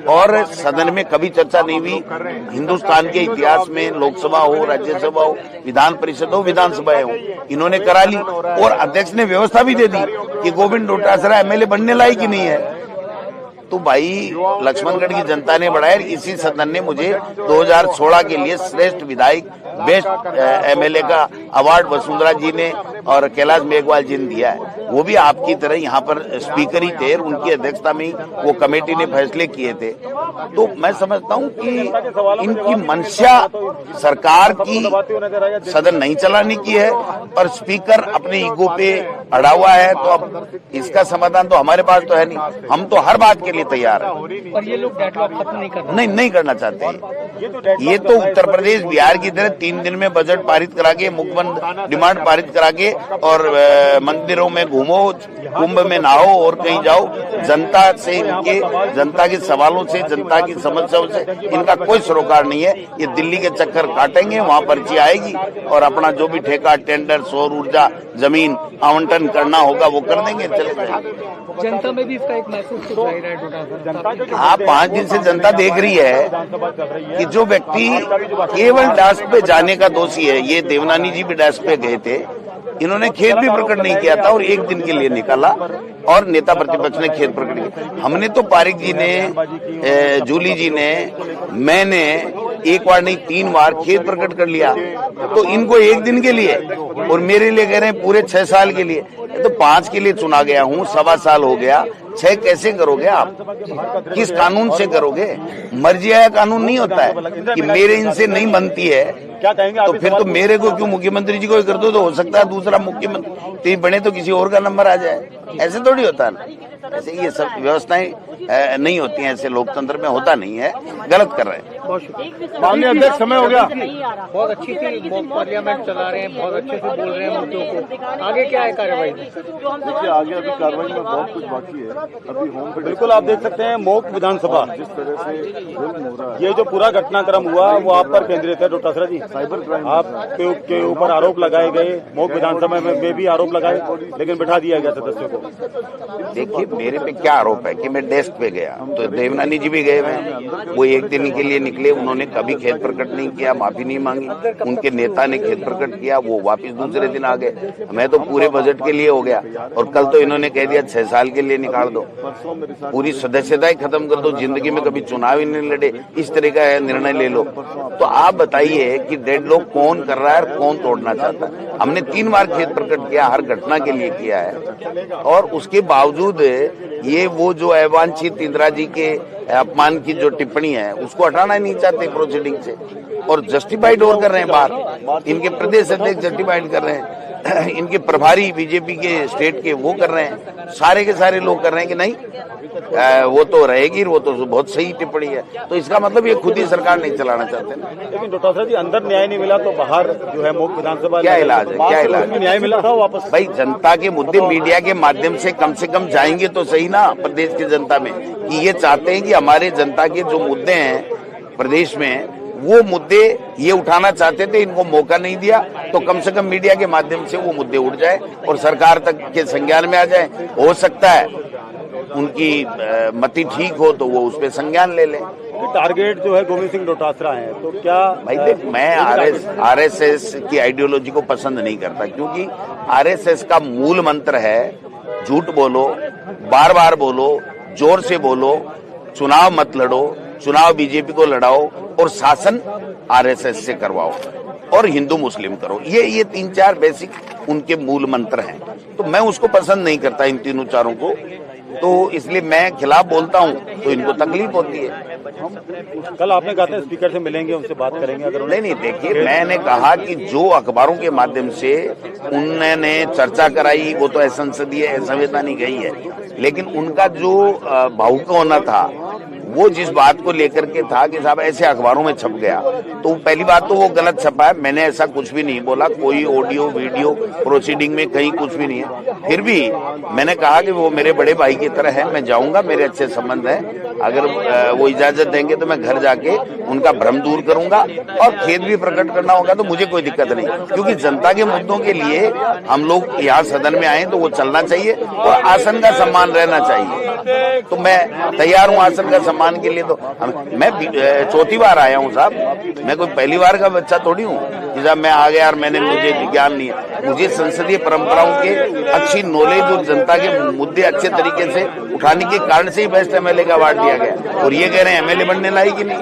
और सदन में कभी चर्चा नहीं हुई। हिंदुस्तान के इतिहास में लोकसभा हो, राज्यसभा हो, विधान परिषद हो, विधानसभा हो, इन्होंने करा ली और अध्यक्ष ने व्यवस्था भी दे दी कि गोविंद डोटासरा एमएलए बनने लायक ही नहीं है। तो भाई लक्ष्मणगढ़ की जनता ने बढ़ाया। इसी सदन ने मुझे 2016 के लिए श्रेष्ठ विधायक बेस्ट एमएलए का अवार्ड वसुंधरा जी ने और कैलाश मेघवाल जी ने दिया है। वो भी आपकी तरह यहाँ पर स्पीकर ही थे, उनकी अध्यक्षता में वो कमेटी ने फैसले किए थे। तो मैं समझता हूँ कि इनकी मंशा सरकार की सदन नहीं चलाने की है, पर स्पीकर अपने ईगो पे अड़ा हुआ है। तो अब इसका समाधान तो हमारे पास तो है नहीं, हम तो हर बात के लिए तैयार है। पर ये लोग डेडलॉक खत्म नहीं करना चाहते। ये तो उत्तर प्रदेश बिहार की तरह 3 दिन में बजट पारित करा के, मुख्यमंत्री डिमांड पारित करा के और मंदिरों में घूमो, कुंभ में नहाओ और कहीं जाओ। जनता से इनके, जनता के सवालों से, जनता की समस्याओं से इनका कोई सरोकार नहीं है। ये दिल्ली के चक्कर काटेंगे, वहाँ पर्ची आएगी और अपना जो भी ठेका, टेंडर, सौर ऊर्जा, जमीन आवंटन करना होगा वो कर देंगे, चले जाएंगे। जनता में भी इसका एक मैसेज जाहिर है। आप 5 दिन से जनता देख रही है कि जो व्यक्ति केवल डेस्क पे जाने का दोषी है, ये देवनानी जी भी डेस्क पे गए थे, इन्होंने खेद भी प्रकट नहीं किया था और 1 दिन के लिए निकाला और नेता प्रतिपक्ष ने खेद प्रकट किया। हमने तो पारिक जी ने, जूली जी ने, मैंने 1 बार नहीं 3 बार खेद प्रकट कर लिया। तो इनको 1 दिन के लिए और मेरे लिए कह रहे हैं पूरे 6 साल के लिए। तो 5 के लिए चुना गया हूँ, 1.25 साल हो गया, 6 कैसे करोगे आप? किस कानून से करोगे? मर्जी आया कानून नहीं होता है कि मेरे इनसे नहीं बनती है तो फिर तो मेरे को क्यों, मुख्यमंत्री जी को ही कर दो, तो हो सकता है दूसरा मुख्यमंत्री बने तो किसी और का नंबर आ जाए। ऐसे थोड़ी होता है ना, ऐसे ये सब व्यवस्थाएं नहीं होती हैं, ऐसे लोकतंत्र में होता नहीं है। गलत कर रहे हैं। माननीय अध्यक्ष, समय हो गया। बहुत अच्छी थी, पार्लियामेंट चला रहे हैं, बहुत अच्छे से बोल रहे हैं मुद्दों को। आगे क्या है कार्रवाई? देखिए आगे अभी कार्रवाई में बहुत कुछ बाकी है। अभी होम बिल्कुल आप देख सकते हैं मोक विधानसभा जिस तरह से जुल्म हो रहा है, ये जो पूरा घटनाक्रम हुआ वो आप पर केंद्रित है डोटासरा जी। साइबर क्राइम आपके ऊपर आरोप लगाए गए, मोक विधानसभा में भी आरोप लगाए, लेकिन बिठा दिया गया सदस्यों को। देखिए मेरे पे क्या आरोप है कि मैं डेस्क पे गया, तो देवनानी जी भी गए हुए, वो 1 दिन के लिए निकले, उन्होंने कभी खेद प्रकट नहीं किया, माफी नहीं मांगी। उनके नेता ने खेद प्रकट किया, वो वापस दूसरे दिन आ गए। मैं तो पूरे बजट के लिए हो गया और कल तो इन्होंने कह दिया 6 साल के लिए निकाल दो, पूरी सदस्यता ही खत्म कर दो, जिंदगी में कभी चुनाव ही नहीं लड़े, इस तरह का निर्णय ले लो। तो आप बताइए कि डेडलॉक कौन कर रहा है और कौन तोड़ना चाहता है? हमने 3 बार खेद प्रकट किया, हर घटना के लिए किया है, और उसके बावजूद ये वो जो अवांछित इंदिरा जी के अपमान की जो टिप्पणी है उसको हटाना नहीं चाहते प्रोसीडिंग से, और जस्टिफाइड और कर रहे हैं बाहर। इनके प्रदेश अध्यक्ष जस्टिफाइड कर रहे हैं, इनके प्रभारी बीजेपी के स्टेट के वो कर रहे हैं, सारे के सारे लोग कर रहे हैं कि नहीं वो तो रहेगी, वो तो बहुत सही टिप्पणी है। तो इसका मतलब ये खुद ही सरकार नहीं चलाना चाहते ना। लेकिन डोटासरा जी, अंदर न्याय नहीं मिला तो बाहर जो है मोक विधानसभा क्या इलाज है? क्या इलाज? न्याय मिला था वापस। भाई जनता के मुद्दे मीडिया के माध्यम से कम जाएंगे तो सही ना प्रदेश की जनता में, कि ये चाहते हैं कि हमारे जनता के जो मुद्दे हैं प्रदेश में वो मुद्दे ये उठाना चाहते थे, इनको मौका नहीं दिया, तो कम से कम मीडिया के माध्यम से वो मुद्दे उठ जाए और सरकार तक के संज्ञान में आ जाए। हो सकता है उनकी मति ठीक हो तो वो उस पर संज्ञान ले लें। टारगेट जो है गोविंद सिंह डोटासरा है, तो क्या? भाई देख, मैं आरएसएस की आइडियोलॉजी को पसंद नहीं करता, क्योंकि आरएसएस का मूल मंत्र है झूठ बोलो, बार बार बोलो, जोर से बोलो, चुनाव मत लड़ो, चुनाव बीजेपी को लड़ाओ और शासन आरएसएस से करवाओ और हिंदू मुस्लिम करो। ये 3-4 बेसिक उनके मूल मंत्र हैं। तो मैं उसको पसंद नहीं करता इन तीनों चारों को, तो इसलिए मैं खिलाफ बोलता हूँ तो इनको तकलीफ होती है। कल आपने कहा था स्पीकर से मिलेंगे, उनसे बात करेंगे अगर नहीं देखिए, मैंने कहा कि जो अखबारों के माध्यम से उन्होंने चर्चा कराई वो तो असंसदीय, असंवैधानिक गई है, लेकिन उनका जो भावुक होना था वो जिस बात को लेकर के था कि साहब ऐसे अखबारों में छप गया, तो पहली बात तो वो गलत छपा है। मैंने ऐसा कुछ भी नहीं बोला, कोई ऑडियो वीडियो प्रोसीडिंग में कहीं कुछ भी नहीं है। फिर भी मैंने कहा कि वो मेरे बड़े भाई की तरह है, मैं जाऊंगा, मेरे अच्छे संबंध है, अगर वो इजाजत देंगे तो मैं घर जाके उनका भ्रम दूर करूंगा और खेद भी प्रकट करना होगा तो मुझे कोई दिक्कत नहीं, क्योंकि जनता के मुद्दों के लिए हम लोग यहाँ सदन में आए तो वो चलना चाहिए और आसन का सम्मान रहना चाहिए। तो मैं तैयार हूँ आसन का सम्मान के लिए। तो मैं चौथी बार आया हूँ साहब, मैं कोई पहली बार का बच्चा थोड़ी हूँ कि साहब मैं आ गया और मुझे ज्ञान नहीं है। मुझे संसदीय परंपराओं के अच्छी नॉलेज और जनता के मुद्दे अच्छे तरीके से उठाने के कारण से ही बेस्ट एमएलए का अवार्ड दिया गया, और ये कह रहे हैं एमएलए बनने लायक ही नहीं,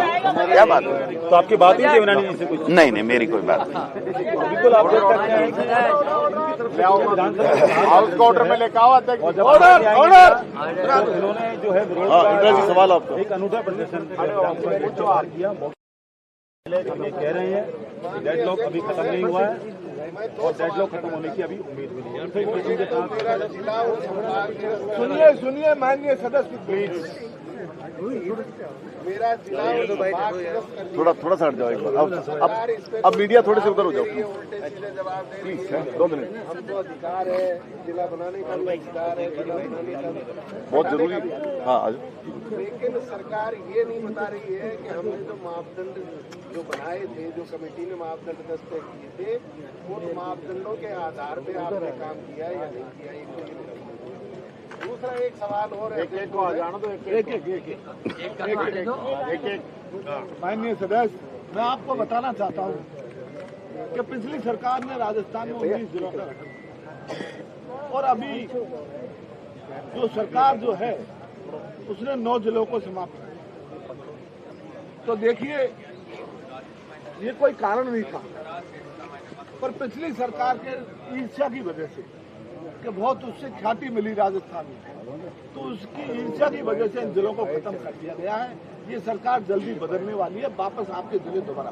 क्या बात है? तो आपकी बात ही देवरानी जी से कुछ नहीं, मेरी कोई बात नहीं। बिल्कुल आप देख सकते हैं कि हाउस का ऑर्डर में लेकर आओ अध्यक्ष। इन्होंने जो है सवाल आपको एक अनूठा प्रदर्शन किया। ये कह रहे हैं कि डेडलॉक अभी खत्म नहीं हुआ है और डेडलॉक खत्म होने की अभी उम्मीद भी नहीं है। सुनिए माननीय सदस्य प्लीज, मेरा जिला थोड़ा सा हट जाओ एक बार। अब मीडिया थोड़े से उधर हो जाओ प्लीज, 2 मिनट। हमको अधिकार है जिला बनाने का, अधिकार है जिला बनाने का, बहुत जरूरी। हाँ, लेकिन सरकार ये नहीं बता रही है कि हमने जो मापदंड जो बनाए थे, जो कमेटी ने मापदंड तय किए थे, उन मापदंडों के आधार पे आपने काम किया या नहीं किया। दूसरा एक सवाल और है, एक को आ जाना तो एक माननीय सदस्य, मैं आपको बताना चाहता हूँ कि पिछली सरकार ने राजस्थान में 19 जिलों का रखा और अभी जो सरकार जो है उसने 9 जिलों को समाप्त किया। तो देखिए, ये कोई कारण नहीं था, पर पिछली सरकार के ईर्ष्या की वजह से कि बहुत उससे ख्याति मिली राजस्थान में, तो उसकी ईर्ष्या की वजह से इन जिलों को खत्म कर दिया गया है। ये सरकार जल्दी बदलने वाली है, वापस आपके जिले दोबारा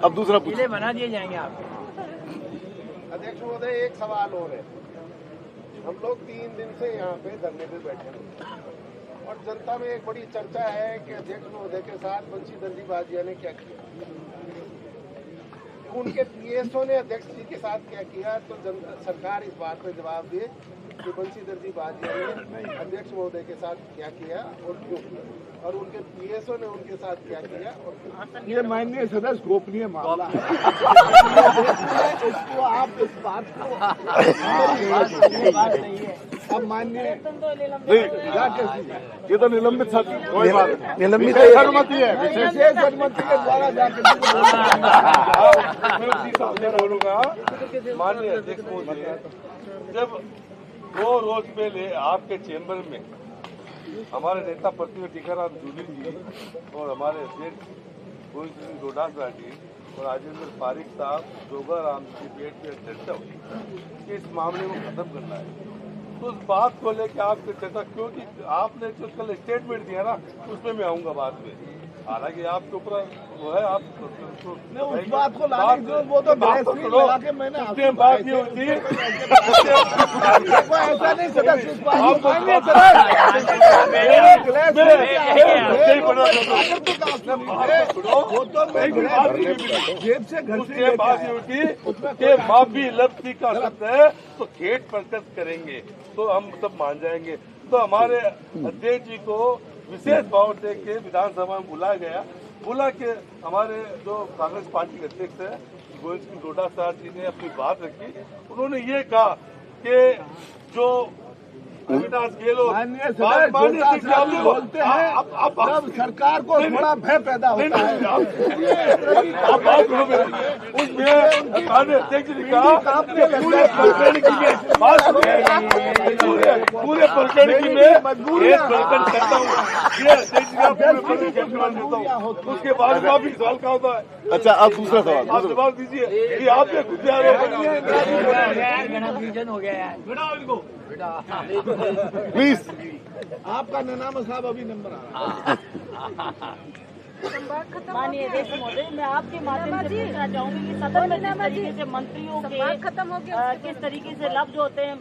अब दूसरा जिले बना दिए जाएंगे आपके। अध्यक्ष महोदय, एक सवाल और है। हम लोग 3 दिन से यहाँ पे धरने पे बैठे हैं और जनता में एक बड़ी चर्चा है कि अध्यक्ष महोदय के साथ बंशी दर्जी बाजिया ने क्या किया, उनके पीएसओ ने अध्यक्ष जी के साथ क्या किया। तो सरकार इस बात पे जवाब दे कि बंशी दर्जी बाजिया ने अध्यक्ष महोदय के साथ क्या किया और क्यों किया, और उनके पीएसओ ने उनके साथ क्या किया और क्यों। ये माननीय सदस्य गोपनीय मामला है। इसको आप इस बात को अब माननीय ये तो निलंबित साथी, कोई बात नहीं, निलंबित अनुमति है, विशेष अनुमति के द्वारा जाकर बोलूंगा। माननीय अध्यक्ष महोदय, जब 2 रोज पहले आपके चेंबर में हमारे नेता प्रतिनिधि टीकाराम जूली जी और हमारे अध्यक्ष गोविंद सिंह डोडासरा जी और राजेंद्र पारिक साहब, जोगाराम जी की पेट में चर्चा हुई कि इस मामले को खत्म करना है, तो उस बात को लेकर आपसे चर्चा, क्योंकि आपने जो कल स्टेटमेंट दिया ना, उसमें मैं आऊंगा बाद में। हालांकि आपके ऊपर वो है, आप उस बात को लाने की वो तो लगा के मैंने बात नहीं होती ऐसा नहीं सदस्य वो तो जेब से घर से बात नहीं होती कि माफी लफ्जी का शब्द है तो खेत प्रकट करेंगे तो हम सब मान जाएंगे। तो हमारे अध्यक्ष जी को विशेष भाव दे के विधानसभा में बुलाया गया, बुला के हमारे जो कांग्रेस पार्टी के अध्यक्ष है गोविंद सिंह डोडासरा जी ने अपनी बात रखी। उन्होंने ये कहा कि जो अविनाश गहलोत बोलते हैं, अब सरकार को थोड़ा भय पैदा होता है। उसमें अध्यक्ष ने कहा पूरे प्रकरण की मैं एक प्रकरण करता हूँ, उसके बाद काफी सवाल का होता है। अच्छा, अब दूसरा सवाल आप जवाब दीजिए कि आपने खुद हो गया प्लीज। आपका नाम साहब अभी नंबर आ रहा है। माननीय अध्यक्ष महोदय, मैं आपके माध्यम से पूछना चाहूंगी कि सदन में जिस तरीके से मंत्रियों के खत्म हो गया, किस तरीके से लफ्ज होते हैं,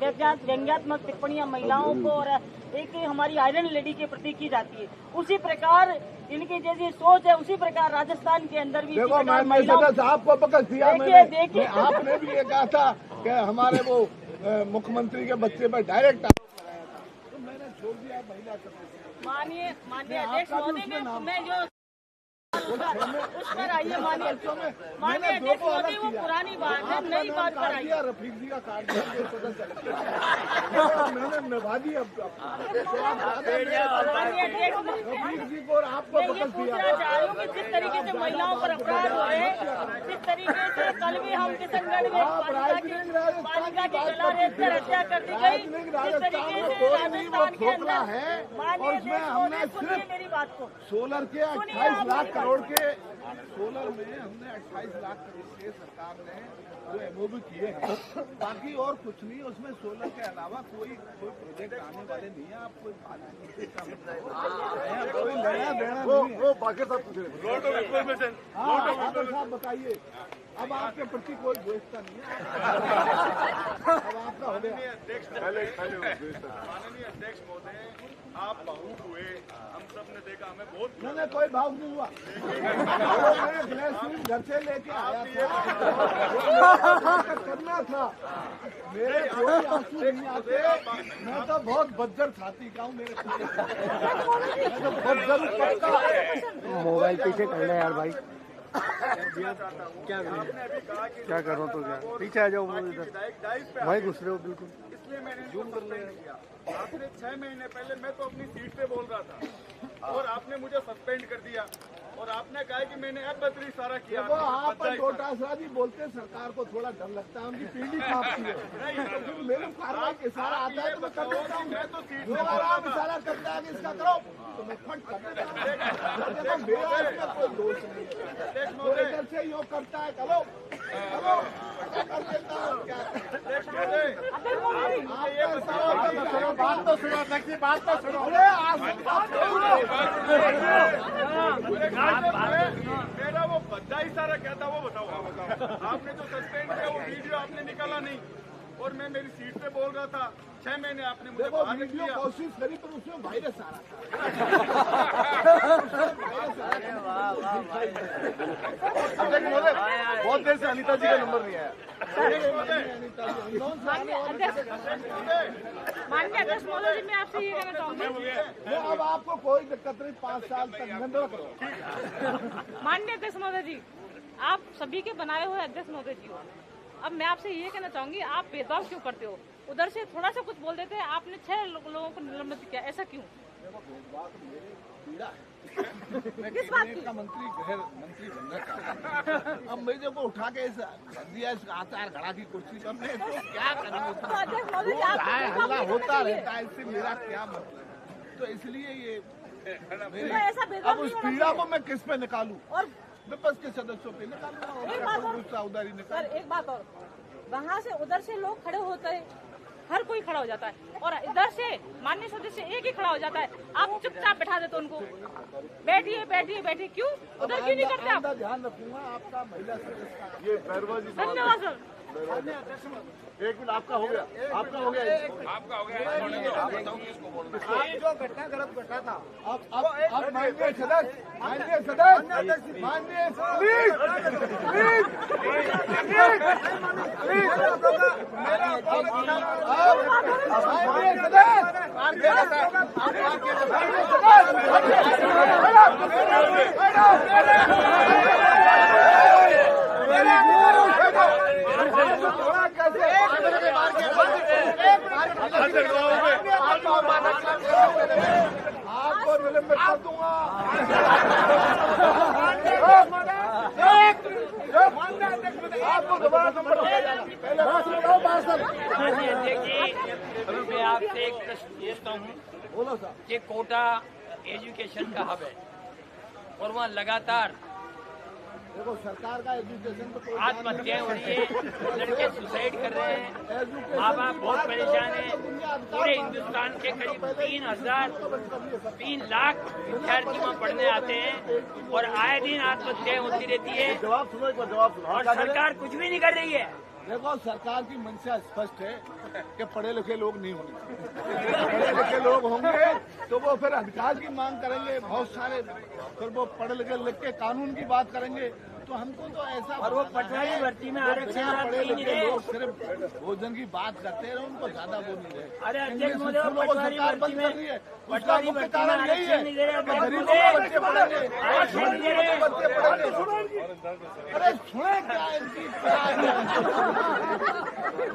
व्यंग्यात्मक टिप्पणियां महिलाओं को और एक हमारी आयरन लेडी के प्रति की जाती है, उसी प्रकार इनकी जैसी सोच है, उसी प्रकार राजस्थान के अंदर भी आपको पकड़ दिया। देखिए आपने भी ये कहा था कि हमारे वो मुख्यमंत्री के बच्चे पर डायरेक्ट, तो मैंने छोड़ दिया महिला माननीय अध्यक्ष महोदय, मैं जो उस पर आइए। माननीय अध्यक्ष महोदय, वो पुरानी बात है, नई बात पर आइए। रफीक जी का कार्ड मैंने निभा दी। अब रफीक जी को आपको मैं ये पूछना चाह रही हूँ कि जिस तरीके से महिलाओं पर अपराध हो रहे, जिस तरीके से कल भी हम किशनगढ़ में बालिका की गला रेत कर हत्या कर दी गई, जिस तरीके से राजस्थान के अंदर है, माननीय हमने सुनिए मेरी बात को, सोलर के 28 लाख करोड़ के सोलर में हमने 28 लाख करोड़ के सरकार ने जो एमओबी किए हैं, बाकी और कुछ नहीं। उसमें सोलर के अलावा कोई प्रोजेक्ट आने वाले नहीं है। आप कोई लेना देना वो बाकी सब साहब बताइए। अब आपके प्रति कोई द्वेषता नहीं है। अब आपका हो गया। माननीय अध्यक्ष महोदय, आप भावुक हुए, हम सब ने देखा, हमें बहुत मैंने कोई भाव नहीं हुआ। घर से लेके आया था, करना था, मेरे कोई आंसू नहीं आते। मैं तो बहुत बज्जर छाती का हूँ। मेरे तो बज्जर पक्का। मोबाइल पीछे कर ले यार भाई। क्या करो तो क्या, पीछे आ जाओ भाई, घुस रहे हो बिल्कुल। इसलिए मैंने जूम कर लिया। आपने 6 महीने पहले, मैं तो अपनी सीट से बोल रहा था और आपने मुझे सस्पेंड कर दिया और आपने कहा कि मैंने अभद्र इशारा किया। देखो, आप डोटासरा जी बोलते सरकार को थोड़ा डर लगता है, उनकी पीढ़ी काफी है। मेरे कार्रवाई के इशारा आता है तो मैं कर देता हूँ। मैं तो आराम इशारा करता है कि इसका करो तो मैं फट कर देता हूँ। मेरा इसमें कोई दोष नहीं है। इधर से योग करता है, करो कर देता हूँ। क्या बात तो सुनो, बात तो सुनो। मेरा वो भद्दा इशारा क्या था वो बताओ। आपने जो सस्पेंड किया वो वीडियो आपने निकाला नहीं और मैं मेरी सीट पे बोल रहा था। 6 महीने आपने मुझे बाहर वीडियो किया। कोशिश करी पर उसमें वायरस आ रहा बहुत देर से अनिता जी का नंबर नहीं आया। माननीय अध्यक्ष महोदय जी, मैं आपसे ये कहना चाहूँगी, अब आपको कोई दिक्कत नहीं, 5 साल तक निरंतर करो। माननीय अध्यक्ष महोदय जी, आप सभी के बनाए हुए अध्यक्ष महोदय जी हो। अब मैं आपसे ये कहना चाहूंगी, आप भेदभाव क्यों करते हो? उधर से थोड़ा सा कुछ बोल देते हैं, आपने 6 लोगों को निलंबित किया, ऐसा क्यों? किस बात की? मंत्री गृह मंत्री बनना चाहता। अब मेरे को उठा के दिया इस आचार घड़ा की कुर्सी पर, मैं तो क्या करूँ? हल्ला होता रहता है, इससे मेरा क्या मतलब? तो इसलिए ये अब उस पीड़ा को मैं किस पे निकालूं? और विपक्ष के सदस्यों पे निकालूंगा, उधारी निकाल। सर एक बात और, वहाँ से उधर से लोग खड़े होते हैं, हर कोई खड़ा हो जाता है और इधर से माननीय सदस्य एक ही खड़ा हो जाता है। आप चुपचाप बैठा देते उनको, बैठिए बैठिए बैठिए, क्यों उधर क्यों नहीं करते आप? ध्यान रखूंगा आपका महिला सदस्य। ये बैरवाजी। धन्यवाद सर। एक मिनट, आपका हो गया, आपका हो गया, आपका हो गया। आप बताओ किसको बोलना है? जो घटना गलत घटना था, अब माननीय सदस्य, आपको निलंबित कर दूंगा। आपको दोबारा नंबर मैं आपसे एक प्रश्न पूछता हूँ। बोलो सर। कि कोटा एजुकेशन का हब है और वहाँ लगातार देखो सरकार का एजुकेशन तो आत्महत्याएं हो रही है, लड़के सुसाइड कर रहे हैं, माँ बाप बहुत परेशान हैं। पूरे हिंदुस्तान के करीब 3 लाख विद्यार्थी वहाँ पढ़ने आते हैं और आए दिन आत्महत्याएं होती रहती है। जवाब सुनो, एक बार जवाब सुनो। और सरकार कुछ भी नहीं कर रही है। देखो, सरकार की मंशा स्पष्ट है कि पढ़े लिखे लोग नहीं होंगे। पढ़े लिखे लोग होंगे तो वो फिर अधिकार की मांग करेंगे, बहुत सारे फिर वो पढ़े लिख के कानून की बात करेंगे। तो हमको तो ऐसा, और वो पटवारी भर्ती में आरक्षण पढ़े लिखे लोग सिर्फ भोजन की बात करते हैं, उनको ज्यादा वो नहीं रहे। अरे अध्यक्ष महोदय, पटवारी भर्ती में पटवारी भर्ती में आरक्षण नहीं दे रहे, गरीबों के बच्चे पढ़ेंगे, बच्चे पढ़ेंगे। अरे सुने क्या इनकी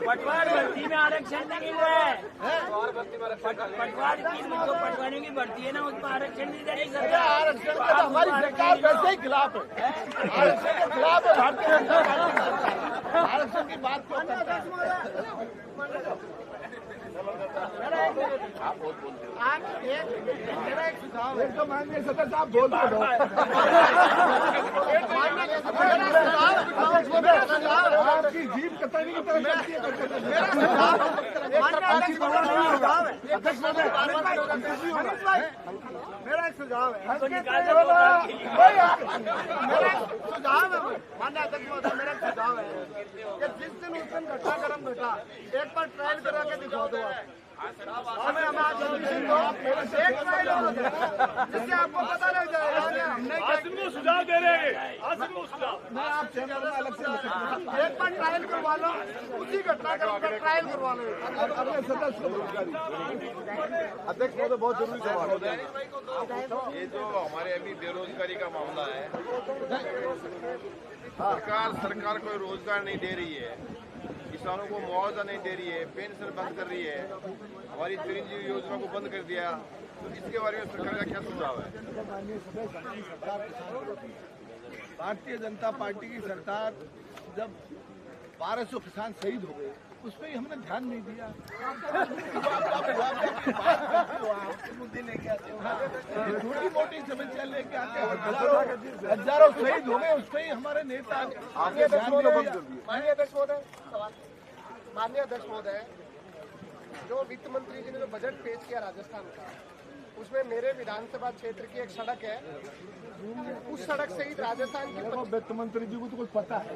पटवारी भर्ती में आरक्षण नहीं मिल रहा है। पटवारी जो पटवारियों की भर्ती है ना, उसमें आरक्षण नहीं दे रही सरकार। आरक्षण का तो हमारी सरकार वैसे ही खिलाफ है, आरक्षण के खिलाफ है भारतीय जनता पार्टी। आरक्षण की बात क्यों करता है? मेरा एक सुझाव है, तो माननीय सदस्य आप बोल दो। आपकी जीप कतरनी की तरह चलती है। मेरा एक सुझाव है, मान्य अध्यक्ष महोदय, मेरा एक सुझाव है कि जिस दिन उस दिन घटनाक्रम घटा, एक बार ट्रायल करा के दिखा दो आप। हमें एक ट्रायल हो जाए जिससे आपको पता लग जाएगा। हमने सुझाव दे रहे हैं, मैं आप चैनल में अलग से एक बार ट्रायल करवा लो, उसी घटनाक्रम का ट्रायल करवा लो। अपने सदस्य अध्यक्ष महोदय, बहुत जरूरी सवाल है। ये जो हमारे अभी बेरोजगारी का मामला है, सरकार कोई रोजगार नहीं दे रही है, किसानों को मुआवजा नहीं दे रही है, पेंशन बंद कर रही है, हमारी चिरंजीवी योजना को बंद कर दिया। तो इसके बारे में सरकार का क्या सुझाव है? माननीय सदस्य, सरकार किसान विरोधी है। भारतीय जनता पार्टी की सरकार जब 1200 किसान शहीद हो गए, उस पर हमने ध्यान नहीं दिया। मुद्दे लेके आते हो, छोटी मोटी समस्या लेके आते हैं, हजारों शहीद हो गए, उस पर ही हमारे नेता आगे ध्यान नहीं दिया। माननीय अध्यक्ष महोदय, माननीय अध्यक्ष महोदय, जो वित्त मंत्री जी ने जो बजट पेश किया राजस्थान का, उसमें मेरे विधानसभा क्षेत्र की एक सड़क है, उस सड़क से ही राजस्थान की वित्त मंत्री जी को तो कुछ पता है,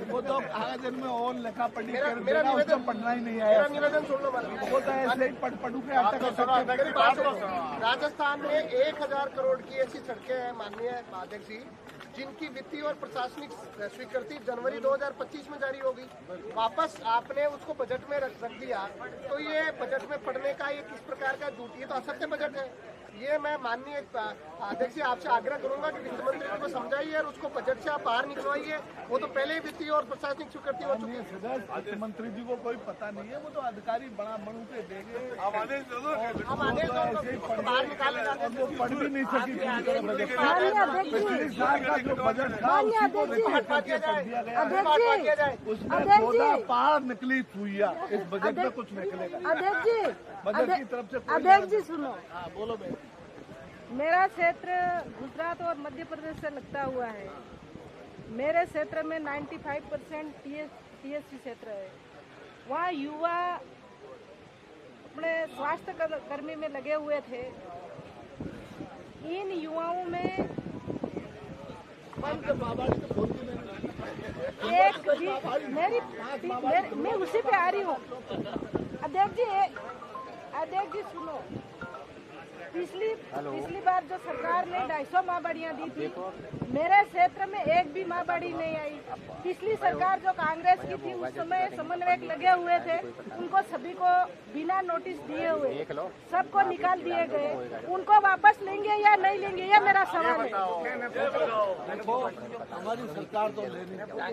वो तो कागज में और लिखा पढ़ी मेरा निवेदन पढ़ना ही नहीं आया। मेरा निवेदन सुन लो, वो तो ऐसे ही पढ़ू के राजस्थान में 1000 करोड़ की ऐसी सड़कें हैं माननीय अध्यक्ष जी, जिनकी वित्तीय और प्रशासनिक स्वीकृति जनवरी 2025 में जारी होगी। वापस आपने उसको बजट में रख दिया, तो ये बजट में पढ़ने का ये किस प्रकार का झूठ, ये तो असत्य बजट है। ये मैं माननीय अध्यक्ष जी आपसे आग्रह करूंगा कि वित्त मंत्री जी को समझाइए और उसको बजट से आप बाहर निकलवाइए। वो तो पहले ही वित्तीय और प्रशासनिक स्वीकृति हो चुकी है। वित्त मंत्री जी को कोई पता नहीं है, वो तो अधिकारी बना बनू के देंगे। हम आदेश बाहर निकाले जाते हैं, वो पढ़ भी नहीं सकी। माननीय साल का जो बजट था अध्यक्ष जी, उसमें 14 पार निकली चुईया, इस बजट में कुछ निकलेगा। अध्यक्ष जी, बजट की तरफ से अध्यक्ष जी सुनो, बोलो बेटी। मेरा क्षेत्र गुजरात और मध्य प्रदेश से लगता हुआ है। मेरे क्षेत्र में 95% TSC क्षेत्र है। वहाँ युवा अपने स्वास्थ्य कर्मी में लगे हुए थे। इन युवाओं में मैं उसी पे आ रही हूँ। अध्यक्ष जी सुनो, पिछली बार जो सरकार ने 250 माहबाड़ियाँ दी थी, मेरे क्षेत्र में एक भी माहबाड़ी नहीं आई। पिछली सरकार जो कांग्रेस की थी, उस समय समन्वयक लगे हुए थे, उनको सभी को बिना नोटिस दिए हुए सबको निकाल दिए गए। उनको वापस लेंगे या नहीं लेंगे, ये मेरा सवाल है। हमारी सरकार तो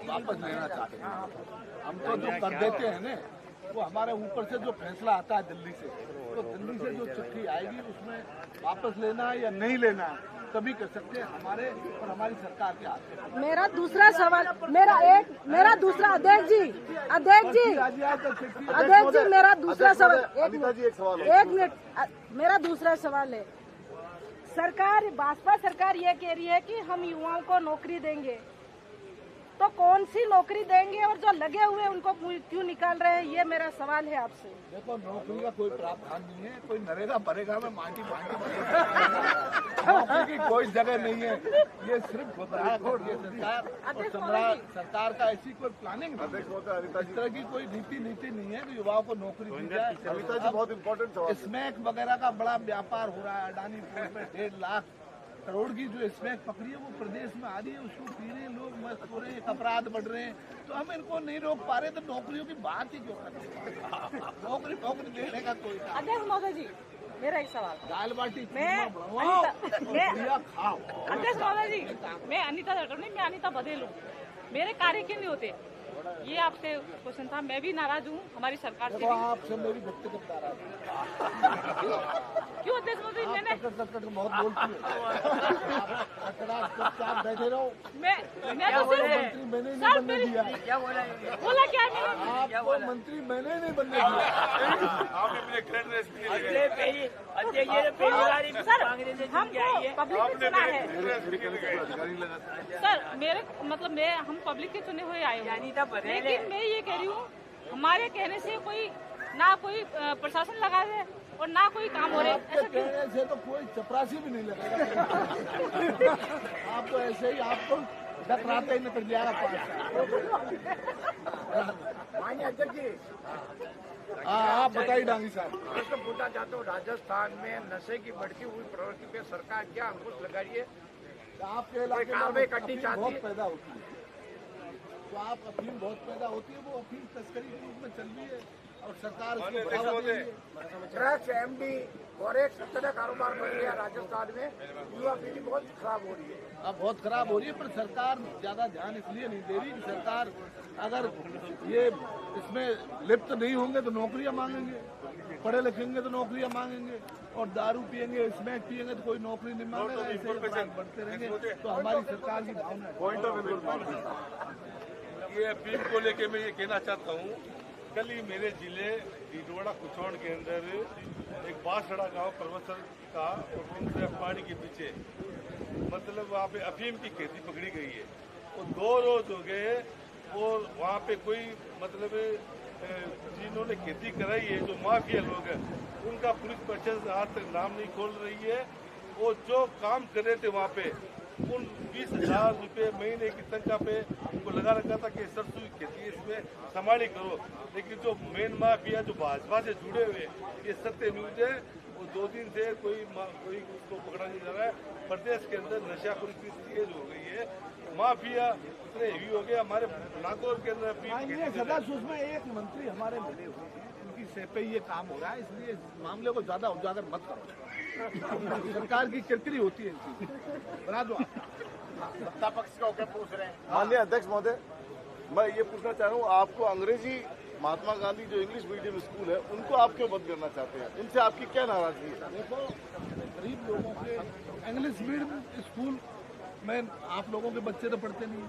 वापस लेना चाहते हैं। हम तो जो कर देते हैं ना, वो हमारे ऊपर से जो फैसला आता है दिल्ली से, तो दिल्ली से जो चिट्ठी आएगी उसमें वापस लेना है या नहीं लेना है तभी कर सकते हैं, हमारे और हमारी सरकार के हाथ में। मेरा दूसरा सवाल, मेरा दूसरा अध्यक्ष जी, मेरा दूसरा सवाल, एक मिनट, मेरा दूसरा सवाल है। सरकार, भाजपा सरकार ये कह रही है कि हम युवाओं को नौकरी देंगे। तो कौन सी नौकरी देंगे और जो लगे हुए उनको क्यों निकाल रहे हैं, ये मेरा सवाल है आपसे। देखो, नौकरी का कोई प्रावधान नहीं है, कोई नरेगा भरेगा में माटी नौकरी की कोई जगह नहीं है। ये सिर्फ सरकार का ऐसी कोई प्लानिंग नहीं, इस तरह की कोई नीति नहीं है कि युवाओं को नौकरी दी जाए। बहुत इम्पोर्टेंट सवाल। स्मैक वगैरह का बड़ा व्यापार हो रहा है, अडानी पोर्ट पे 1.5 लाख करोड़ की जो स्मैक पकड़ी है वो प्रदेश में आ रही है, उसको पी रहे हैं लोग, मस्त हो रहे हैं, अपराध बढ़ रहे हैं, तो हम इनको नहीं रोक पा रहे, तो नौकरियों की बात ही क्यों कर रहे हैं? नौकरी देने का कोई अध्यक्ष महोदय जी, मेरा एक सवाल। दाल बाटी खाओ। अध्यक्ष महोदय जी, मैं अनिता नहीं, मैं अनिता बधेल हूँ। मेरे कार्य क्यों नहीं होते, ये आपसे क्वेश्चन था। मैं भी नाराज हूँ हमारी सरकार से। आपसे मेरी व्यक्तिगत नाराज क्यों अध्यक्ष महोदय? मैंने बहुत बोलती है, बैठे रहो। मैं तो मंत्री मैंने नहीं बनने दिया। क्या बोला क्या आपको मंत्री मैंने नहीं बनने दिया। सर मेरे मतलब हम पब्लिक के चुने हुए आए हैं, लेकिन मैं ये कह रही हूँ हमारे कहने से कोई प्रशासन लगा है और ना कोई काम हो रहा है। ऐसा कहने से तो कोई चपरासी भी नहीं लगेगा। आप तो ऐसे ही आपको डकराते ही निकल जाएगा पास। माननीय अध्यक्ष जी, आप बताइए डांगी साहब। तो पूछना चाहता हूँ, राजस्थान में नशे की बढ़ती हुई प्रवृत्ति पे सरकार क्या अंकुश लगा रही है? आपके इलाके में अफीम बहुत पैदा होती है, तो आप अफीम बहुत पैदा होती है, वो अफीम तस्करी के रूप में चल रही है और सरकार उसको बढ़ावा दे रही है। ड्रग्स, एमडी और एक सत्तर कारोबार बढ़ गया राजस्थान में, युवा पीढ़ी बहुत खराब हो रही है। अब बहुत खराब हो रही है, पर सरकार ज्यादा ध्यान इसलिए नहीं दे रही कि सरकार अगर ये इसमें लिप्त नहीं होंगे तो नौकरियां मांगेंगे, पढ़े लिखेंगे तो नौकरियां मांगेंगे, और दारू पियेंगे, स्मैक पियेंगे तो कोई नौकरी नहीं मांगेगा, ऐसे अपराध बढ़ते रहेंगे। तो हमारी सरकार की भावना पॉइंट ऑफ व्यू ये अफीम को लेके मैं ये कहना चाहता हूँ, कल ही मेरे जिले डीडवाड़ा कुचौड़ के अंदर एक बांसड़ा गांव परवसर का और पानी के पीछे मतलब वहाँ पे अफीम की खेती पकड़ी गई है। वो 2 रोज हो गए और वहाँ पे कोई मतलब जिन्होंने खेती कराई है, जो माफिया लोग हैं, उनका पुलिस प्रशासन आज तक नाम नहीं खोल रही है। वो जो काम कर रहे थे वहाँ पे, उन 20,000 रुपये महीने की तनख्वाह पे उनको लगा रखा था कि सरसों की खेती इसमें संभाली करो, लेकिन जो मेन माफिया जो भाजपा से जुड़े हुए, ये सत्य न्यूज है, वो 2 दिन से कोई उसको पकड़ा नहीं जा रहा है। प्रदेश के अंदर नशाखोरी की तेज हो गई है, माफिया इतने हेवी हो गए। हमारे नागौर के अंदर सदस्य उसमें एक मंत्री हमारे मिले हुए हैं, उनकी सह पे ये काम हो रहा है, इसलिए मामले को ज्यादा उजागर मत करो। सरकार की किरकिरी होती है इनकी, बना दो। सत्ता पक्ष का क्या पूछ रहे हैं? माननीय अध्यक्ष महोदय, मैं ये पूछना चाह रहा हूँ, आपको अंग्रेजी महात्मा गांधी जो इंग्लिश मीडियम स्कूल है, उनको आप क्यों बंद करना चाहते हैं? उनसे आपकी क्या नाराजगी है? देखो, गरीब लोगों के इंग्लिश मीडियम स्कूल में आप लोगों के बच्चे तो पढ़ते नहीं,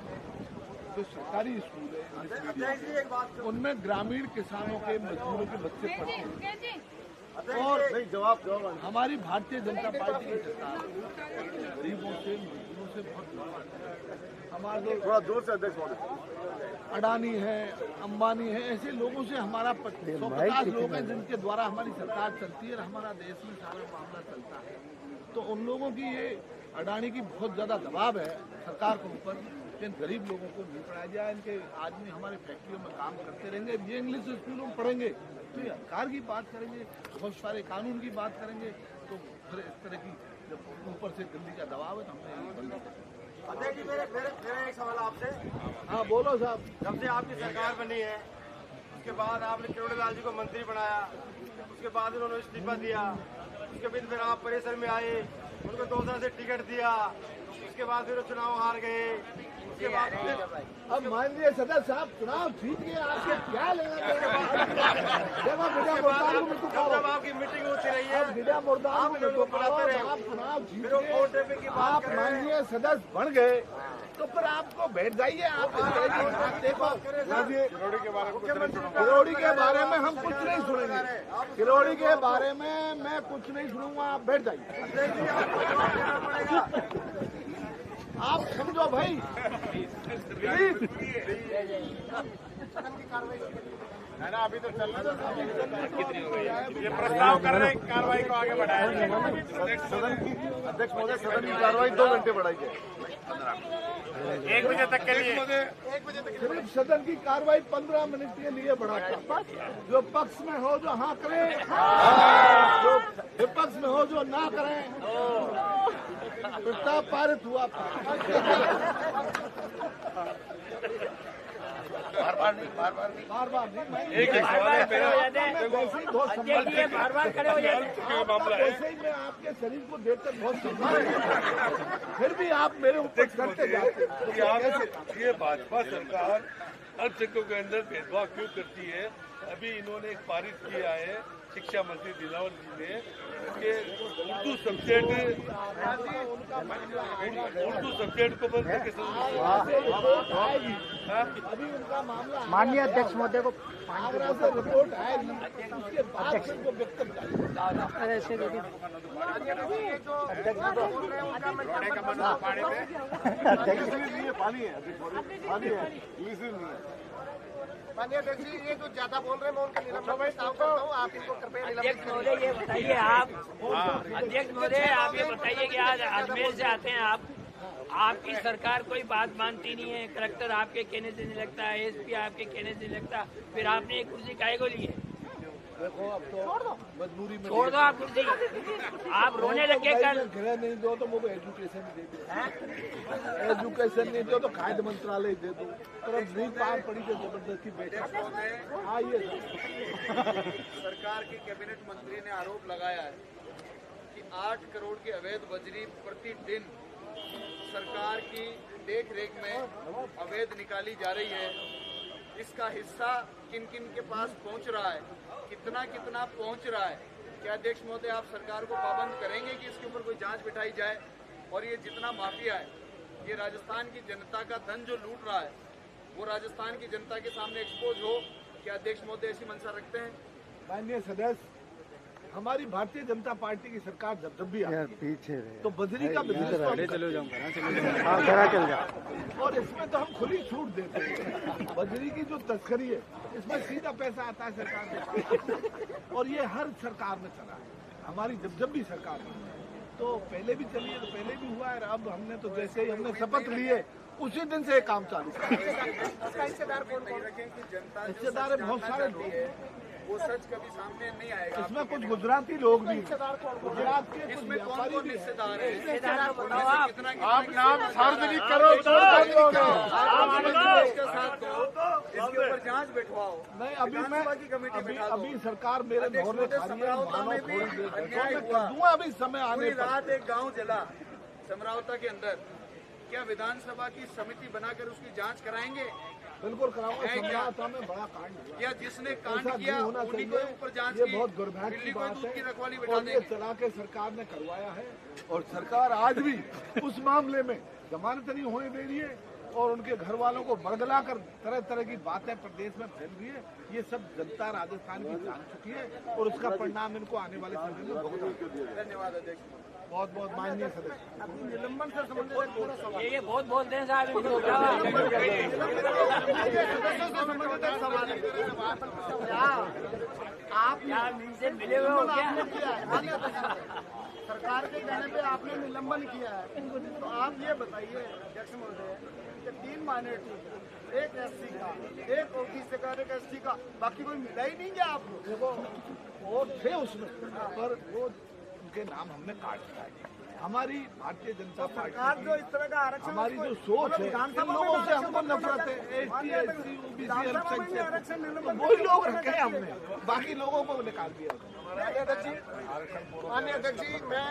जो सरकारी स्कूल है उनमें ग्रामीण किसानों के मजदूरों के बच्चे पढ़ते हैं। और नहीं, जवाब हमारी भारतीय जनता पार्टी की सरकार गरीबों से मजदूरों से बहुत हमारे थोड़ा जोर से अध्यक्ष महोदय। अडानी है, अंबानी है, ऐसे लोगों से हमारा 150 लोग हैं जिनके द्वारा हमारी सरकार चलती है और हमारा देश में सारा मामला चलता है। तो उन लोगों की ये अडानी की बहुत ज्यादा दबाव है सरकार के ऊपर, इन गरीब लोगों को नहीं पढ़ाया जाए। इनके आदमी हमारे फैक्ट्रियों में काम करते रहेंगे, ये इंग्लिश स्कूलों में पढ़ेंगे तो ये अधिकार की बात करेंगे, बहुत सारे कानून की बात करेंगे, तो फिर इस तरह की जब ऊपर से दिल्ली का दबाव है तो हमने अध्यक्ष जी, मेरा एक सवाल आपसे। हाँ बोलो साहब। जब से आपकी सरकार बनी है उसके बाद आपने किरोड़ी लाल जी को मंत्री बनाया, उसके बाद उन्होंने इस्तीफा दिया, उसके बाद फिर आप परिसर में आए, उनको 2 साल से टिकट दिया, उसके बाद फिर चुनाव हार गए, उसके बाद अब माननीय सदस्य साहब चुनाव जीत गए, आपके क्या लेना जब आपकी मीटिंग होती रही है, आप चुनाव जीत गए, आप माननीय सदस्य बन गए, तो फिर आपको बैठ जाइए। आप इस तरह की बात देखो, किरोड़ी के बारे में हम कुछ नहीं सुनेंगे, किरोड़ी के बारे में मैं कुछ नहीं सुनूंगा, आप बैठ जाइए। आप समझो भाई, ना अभी तो चलना तो ये प्रस्ताव कर रहे हैं कार्रवाई को आगे बढ़ाया सदन की अध्यक्ष महोदय सदन की कार्रवाई 2 घंटे बढ़ाई जाए 1 बजे तक के लिए सिर्फ सदन की कार्रवाई 15 मिनट के लिए बढ़ाता। जो पक्ष में हो जो हाँ करे, जो विपक्ष में हो जो ना करें। प्रस्ताव पारित हुआ। बार बार नहीं एक सवाल खड़े हो जाते हैं, बार बार खड़े हो जाते हैं। वैसे ही मैं आपके शरीर को देखकर बहुत सम्मान, फिर भी आप मेरे ऊपर करते जाते। ये भाजपा सरकार अल्पसंख्यकों के अंदर भेदभाव क्यों करती है? अभी इन्होंने एक पारित किया है शिक्षा मंत्री दिलावर जी ने कि उर्दू सब्जेक्ट को बंद करके माननीय अध्यक्ष महोदय को आगरा से रिपोर्ट आएगी, उसके बाद को व्यक्त ऐसे देखिए पानी है माननीय अध्यक्ष जी, ये जो ज्यादा बोल रहे हैं मैं उनका निलंबन प्रस्ताव करता हूँ। आप इनको कृपया अध्यक्ष महोदय ये बताइए आप, अध्यक्ष महोदय आप ये बताइए कि आज अजमेर से आते हैं आप, आपकी सरकार कोई बात मानती नहीं है, कलेक्टर आपके कहने से नहीं लगता, एसपी आपके कहने से नहीं लगता, फिर आपने एक कुर्सी काहे को ली है? देखो अब तो मजबूरी में छोड़ दो आप कुर्सी, आप रोने लगे कल। गृह नहीं दो तो मुझे एजुकेशन दे दो, एजुकेशन नहीं दो तो खाद्य मंत्रालय दे दो, तरफ नहीं पार पड़ी तो जबरदस्ती बैठे। आइए सरकार के कैबिनेट मंत्री ने आरोप लगाया है कि 8 करोड़ की अवैध बजरी प्रतिदिन सरकार की देखरेख में अवैध निकाली जा रही है। इसका हिस्सा किन किन के पास पहुंच रहा है, कितना कितना पहुंच रहा है? क्या अध्यक्ष महोदय आप सरकार को पाबंद करेंगे कि इसके ऊपर कोई जांच बिठाई जाए और ये जितना माफिया है, ये राजस्थान की जनता का धन जो लूट रहा है, वो राजस्थान की जनता के सामने एक्सपोज हो? क्या अध्यक्ष महोदय ऐसी मंशा रखते हैं? माननीय सदस्य, हमारी भारतीय जनता पार्टी की सरकार जब भी आती है पीछे तो बजरी का बिजनेस चले जाऊंगा और इसमें तो हम खुली छूट देते हैं। बजरी की जो तस्करी है इसमें सीधा पैसा आता है सरकार के पास और ये हर सरकार में चला है। हमारी जब भी सरकार है तो पहले भी चली है, तो पहले भी हुआ है। अब हमने तो जैसे ही हमने शपथ ली है उसी दिन से काम चालू किया। हिस्सेदार कौन कौन रखें कि जनता हिस्सेदार बहुत सारे लोग हैं, वो सच कभी सामने नहीं आएगा। इसमें कुछ गुजराती लोग भी, गुजरात के इसमें कौन कौन हिस्सेदार है? आप नाम सार्वजनिक करो, इसके ऊपर जांच बैठवाओ। नहीं, अभी सरकार मेरे मोहल्ले अभी समय आने पर। रात एक गांव जला समरावता के अंदर, क्या विधानसभा की समिति बनाकर उसकी जांच कराएंगे? बिल्कुल कराऊंगा। समरावता में बड़ा कांड या जिसने कांड किया उन्हीं को ऊपर जांच ये बहुत दुर्भाग्य की बात है और ये चला के सरकार ने करवाया है और सरकार आज भी उस मामले में जमानत नहीं होने दे रही है और उनके घर वालों को बरगला कर तरह तरह की बातें प्रदेश में फैल रही है। ये सब जनता राजस्थान की जान चुकी है और उसका परिणाम इनको आने वाले समय में भुगतना। धन्यवाद अध्यक्ष। बहुत बहुत माननीय सदस्य। निलंबन से संबंधित पूरा सवाल ये बहुत बोलते हैं साहब, आप इनसे मिले हुए हो क्या? सरकार के कहने पे आपने निलंबन किया है, तो आप ये बताइए अध्यक्ष महोदय कि 3 माइनॉरिटी, एक SC का, एक OBC का, एक ST का, बाकी कोई मिला ही नहीं क्या आपको? देखो और थे उसमें पर वो उनके नाम हमने काट दिया। हमारी भारतीय जनता पार्टी जो इस तरह का आरक्षण, हमारी जो सोच है, लोगों से हमको नफरत है। ST, SC, OBC अल्पसंख्यक वही लोग रखे हैं हमने, बाकी लोगों को निकाल दिया। माननीय अध्यक्ष जी, मैं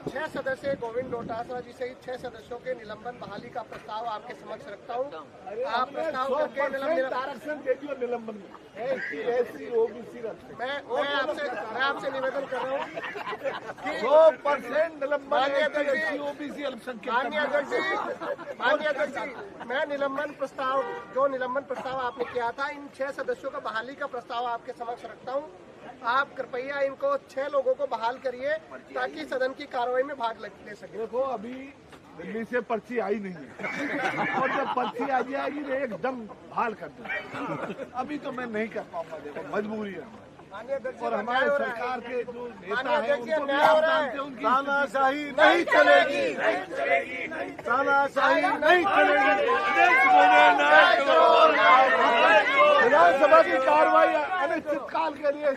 6 सदस्य गोविंद डोटासरा जी सहित 6 सदस्यों के निलंबन बहाली का प्रस्ताव आपके समक्ष रखता हूँ। आप प्रस्ताव करके आरक्षण दे दियो निलंबन में। SC, OBC मैं आपसे निवेदन कर रहा हूँ कि 100% निलंबन। माननीय अध्यक्ष जी, OBC अल्पसंख्यक। माननीय अध्यक्ष जी, मैं निलंबन प्रस्ताव आपने किया था, इन 6 सदस्यों का बहाली का प्रस्ताव आपके समक्ष रखता हूँ। आप कृपया इनको 6 लोगों को बहाल करिए ताकि सदन की कार्रवाई में भाग ले सके। देखो अभी दिल्ली से पर्ची आई नहीं है और जब पर्ची आ जाएगी तो एकदम हाल कर देंगे। अभी तो मैं नहीं कर पाऊंगा, देखो मजबूरी है और हमारे सरकार के जो नेता हैं उनको भी आप जानते हैं, उनकी तानाशाही नहीं चलेगी, तानाशाही नहीं चलेगी। विधानसभा की कार्रवाई अनिश्चितकाल के लिए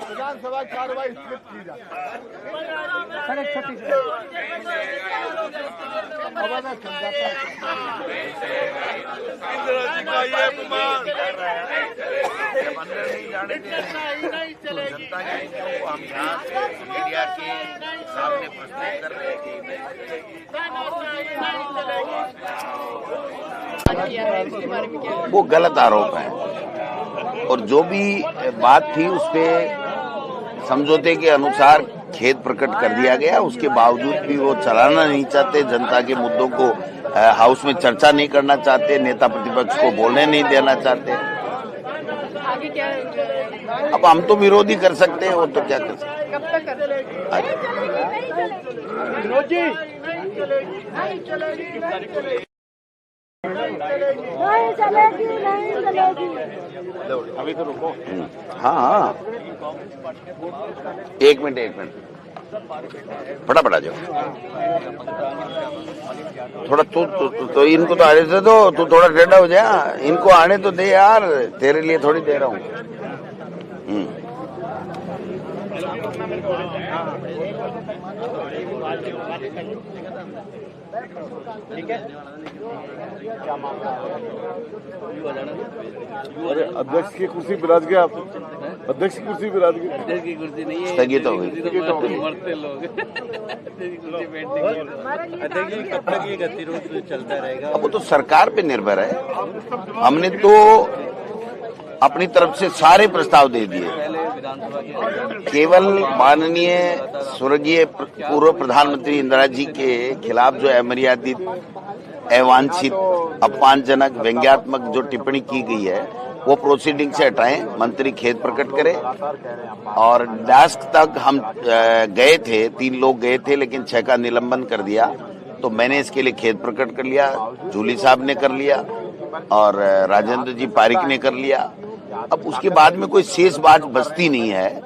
विधानसभा कार्रवाई स्थगित की जाती है। सर एक छोटी सी जनता के हम यहाँ से मीडिया के सामने प्रस्तुत कर रहे हैं। वो गलत आरोप है और जो भी बात थी उस पे समझौते के अनुसार खेद प्रकट कर दिया गया। उसके बावजूद भी वो चलाना नहीं चाहते, जनता के मुद्दों को हाउस में चर्चा नहीं करना चाहते, नेता प्रतिपक्ष को बोलने नहीं देना चाहते। आगे क्या अब हम तो विरोधी कर सकते हैं, वो तो क्या कर सकते हैं। कब तक कर अभी तो रुको। हाँ एक मिनट फटाफट आ जाओ। थोड़ा तो इनको तो आने से दो, तू थोड़ा टेढ़ा हो जा, इनको आने तो दे यार, तेरे लिए थोड़ी दे रहा हूँ। ठीक है, अरे अध्यक्ष की कुर्सी बिराज गया, आप अध्यक्ष की कुर्सी बिराज गई। अध्यक्ष की कुर्सी नहीं है, स्थगित हो गई। मरते लोग अध्यक्ष जी, कब तक ये गतिरोध चलता रहेगा? वो तो सरकार पे निर्भर है। हमने तो अपनी तरफ से सारे प्रस्ताव दे दिए। केवल माननीय स्वर्गीय पूर्व प्रधानमंत्री इंदिरा जी के खिलाफ जो अमर्यादित, अवांछित, अपमानजनक, व्यंग्यात्मक जो टिप्पणी की गई है वो प्रोसीडिंग से हटाएं, मंत्री खेद प्रकट करें। और डेस्क तक हम गए थे, 3 लोग गए थे, लेकिन 6 का निलंबन कर दिया। तो मैंने इसके लिए खेद प्रकट कर लिया, जूली साहब ने कर लिया और राजेंद्र जी पारिक ने कर लिया। अब उसके बाद में कोई शेष बात बचती नहीं है।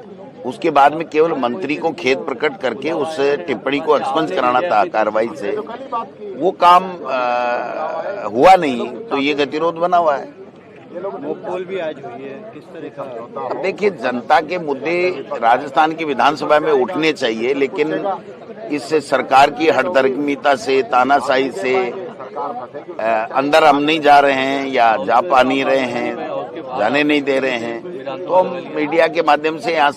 उसके बाद में केवल मंत्री को खेद प्रकट करके उस टिप्पणी को एक्सपंज कराना था कार्रवाई से, वो काम हुआ नहीं, तो ये गतिरोध बना हुआ है। पोल भी आज हुई है, किस तरह का? अब देखिए, जनता के मुद्दे राजस्थान की विधानसभा में उठने चाहिए, लेकिन इस सरकार की हठधर्मिता से, तानाशाही से अंदर हम नहीं जा रहे हैं या जा पा नहीं रहे हैं, जाने नहीं दे रहे हैं। तो हम मीडिया के माध्यम से यहाँ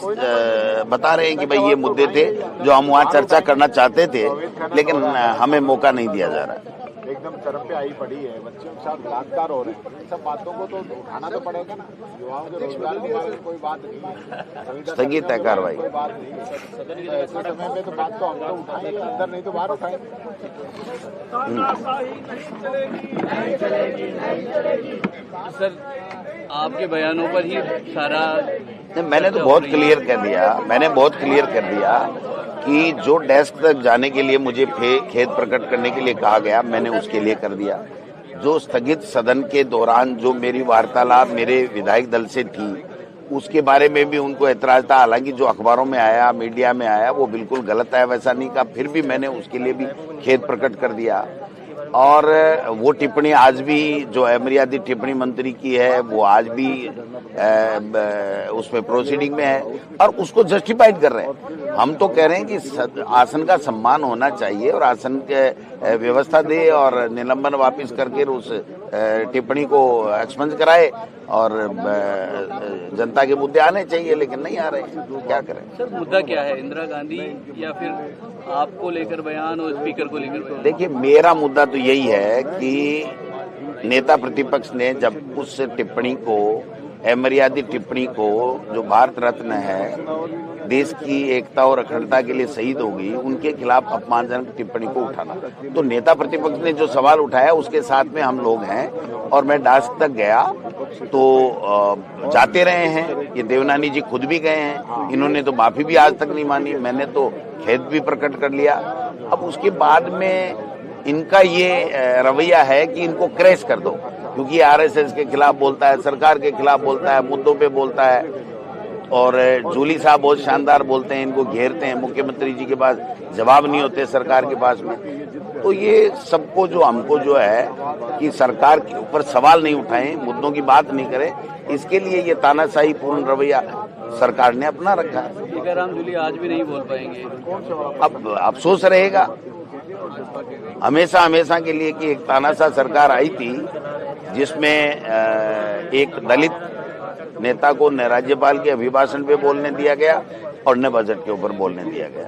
बता रहे हैं कि भाई ये मुद्दे थे जो हम वहाँ चर्चा करना चाहते थे, लेकिन हमें मौका नहीं दिया जा रहा है। एकदम चरम पे आई पड़ी है, बच्चों के साथ बलात्कार हो रहे हैं, इन सब बातों को तो उठाना तो पड़ेगा ना। युवाओं के रोजगार के बारे में कोई बात नहीं है, स्थगित है कार्रवाई। कोई बात नहीं है, ऐसे समय में तो बात तो हम तो उठाएंगे, अंदर नहीं तो बाहर उठाएंगे। सर, आपके बयानों पर ही सारा मैंने तो बहुत क्लियर कर दिया, कि जो डेस्क तक जाने के लिए मुझे खेद प्रकट करने के लिए कहा गया, मैंने उसके लिए कर दिया। जो स्थगित सदन के दौरान जो मेरी वार्तालाप मेरे विधायक दल से थी, उसके बारे में भी उनको ऐतराज था। हालांकि जो अखबारों में आया, मीडिया में आया, वो बिल्कुल गलत है, वैसा नहीं कहा। फिर भी मैंने उसके लिए भी खेद प्रकट कर दिया। और वो टिप्पणी आज भी, जो अमर्यादित टिप्पणी मंत्री की है, वो आज भी उसमें प्रोसीडिंग में है और उसको जस्टिफाइड कर रहे हैं। हम तो कह रहे हैं कि आसन का सम्मान होना चाहिए और आसन के व्यवस्था दे और निलंबन वापस करके उस टिप्पणी को एक्सपंज कराए और जनता के मुद्दे आने चाहिए, लेकिन नहीं आ रहे हैं। क्या करें? सर, मुद्दा क्या है? इंदिरा गांधी या फिर आपको लेकर बयान और स्पीकर को लेकर? देखिए, मेरा मुद्दा तो यही है कि नेता प्रतिपक्ष ने जब उस टिप्पणी को, अमर्यादित टिप्पणी को, जो भारत रत्न है, देश की एकता और अखंडता के लिए शहीद हो गई, उनके खिलाफ अपमानजनक टिप्पणी को उठाना। तो नेता प्रतिपक्ष ने जो सवाल उठाया उसके साथ में हम लोग हैं, और मैं डास्क तक गया तो जाते रहे हैं, ये देवनानी जी खुद भी गए हैं, इन्होंने तो माफी भी आज तक नहीं मानी, मैंने तो खेद भी प्रकट कर लिया। अब उसके बाद में इनका ये रवैया है कि इनको क्रैश कर दो, क्योंकि आरएसएस के खिलाफ बोलता है, सरकार के खिलाफ बोलता है, मुद्दों पे बोलता है, और जूली साहब बहुत शानदार बोलते हैं, इनको घेरते हैं, मुख्यमंत्री जी के पास जवाब नहीं होते सरकार के पास में। तो ये सबको जो हमको जो है कि सरकार के ऊपर सवाल नहीं उठाएं, मुद्दों की बात नहीं करें, इसके लिए ये तानाशाही पूर्ण रवैया सरकार ने अपना रखा है। टीकाराम जूली आज भी नहीं बोल पाएंगे, अब अफसोस रहेगा हमेशा हमेशा के लिए कि एक तानाशाह सरकार आई थी जिसमें एक दलित नेता को न राज्यपाल के अभिभाषण पे बोलने दिया गया और न बजट के ऊपर बोलने दिया गया।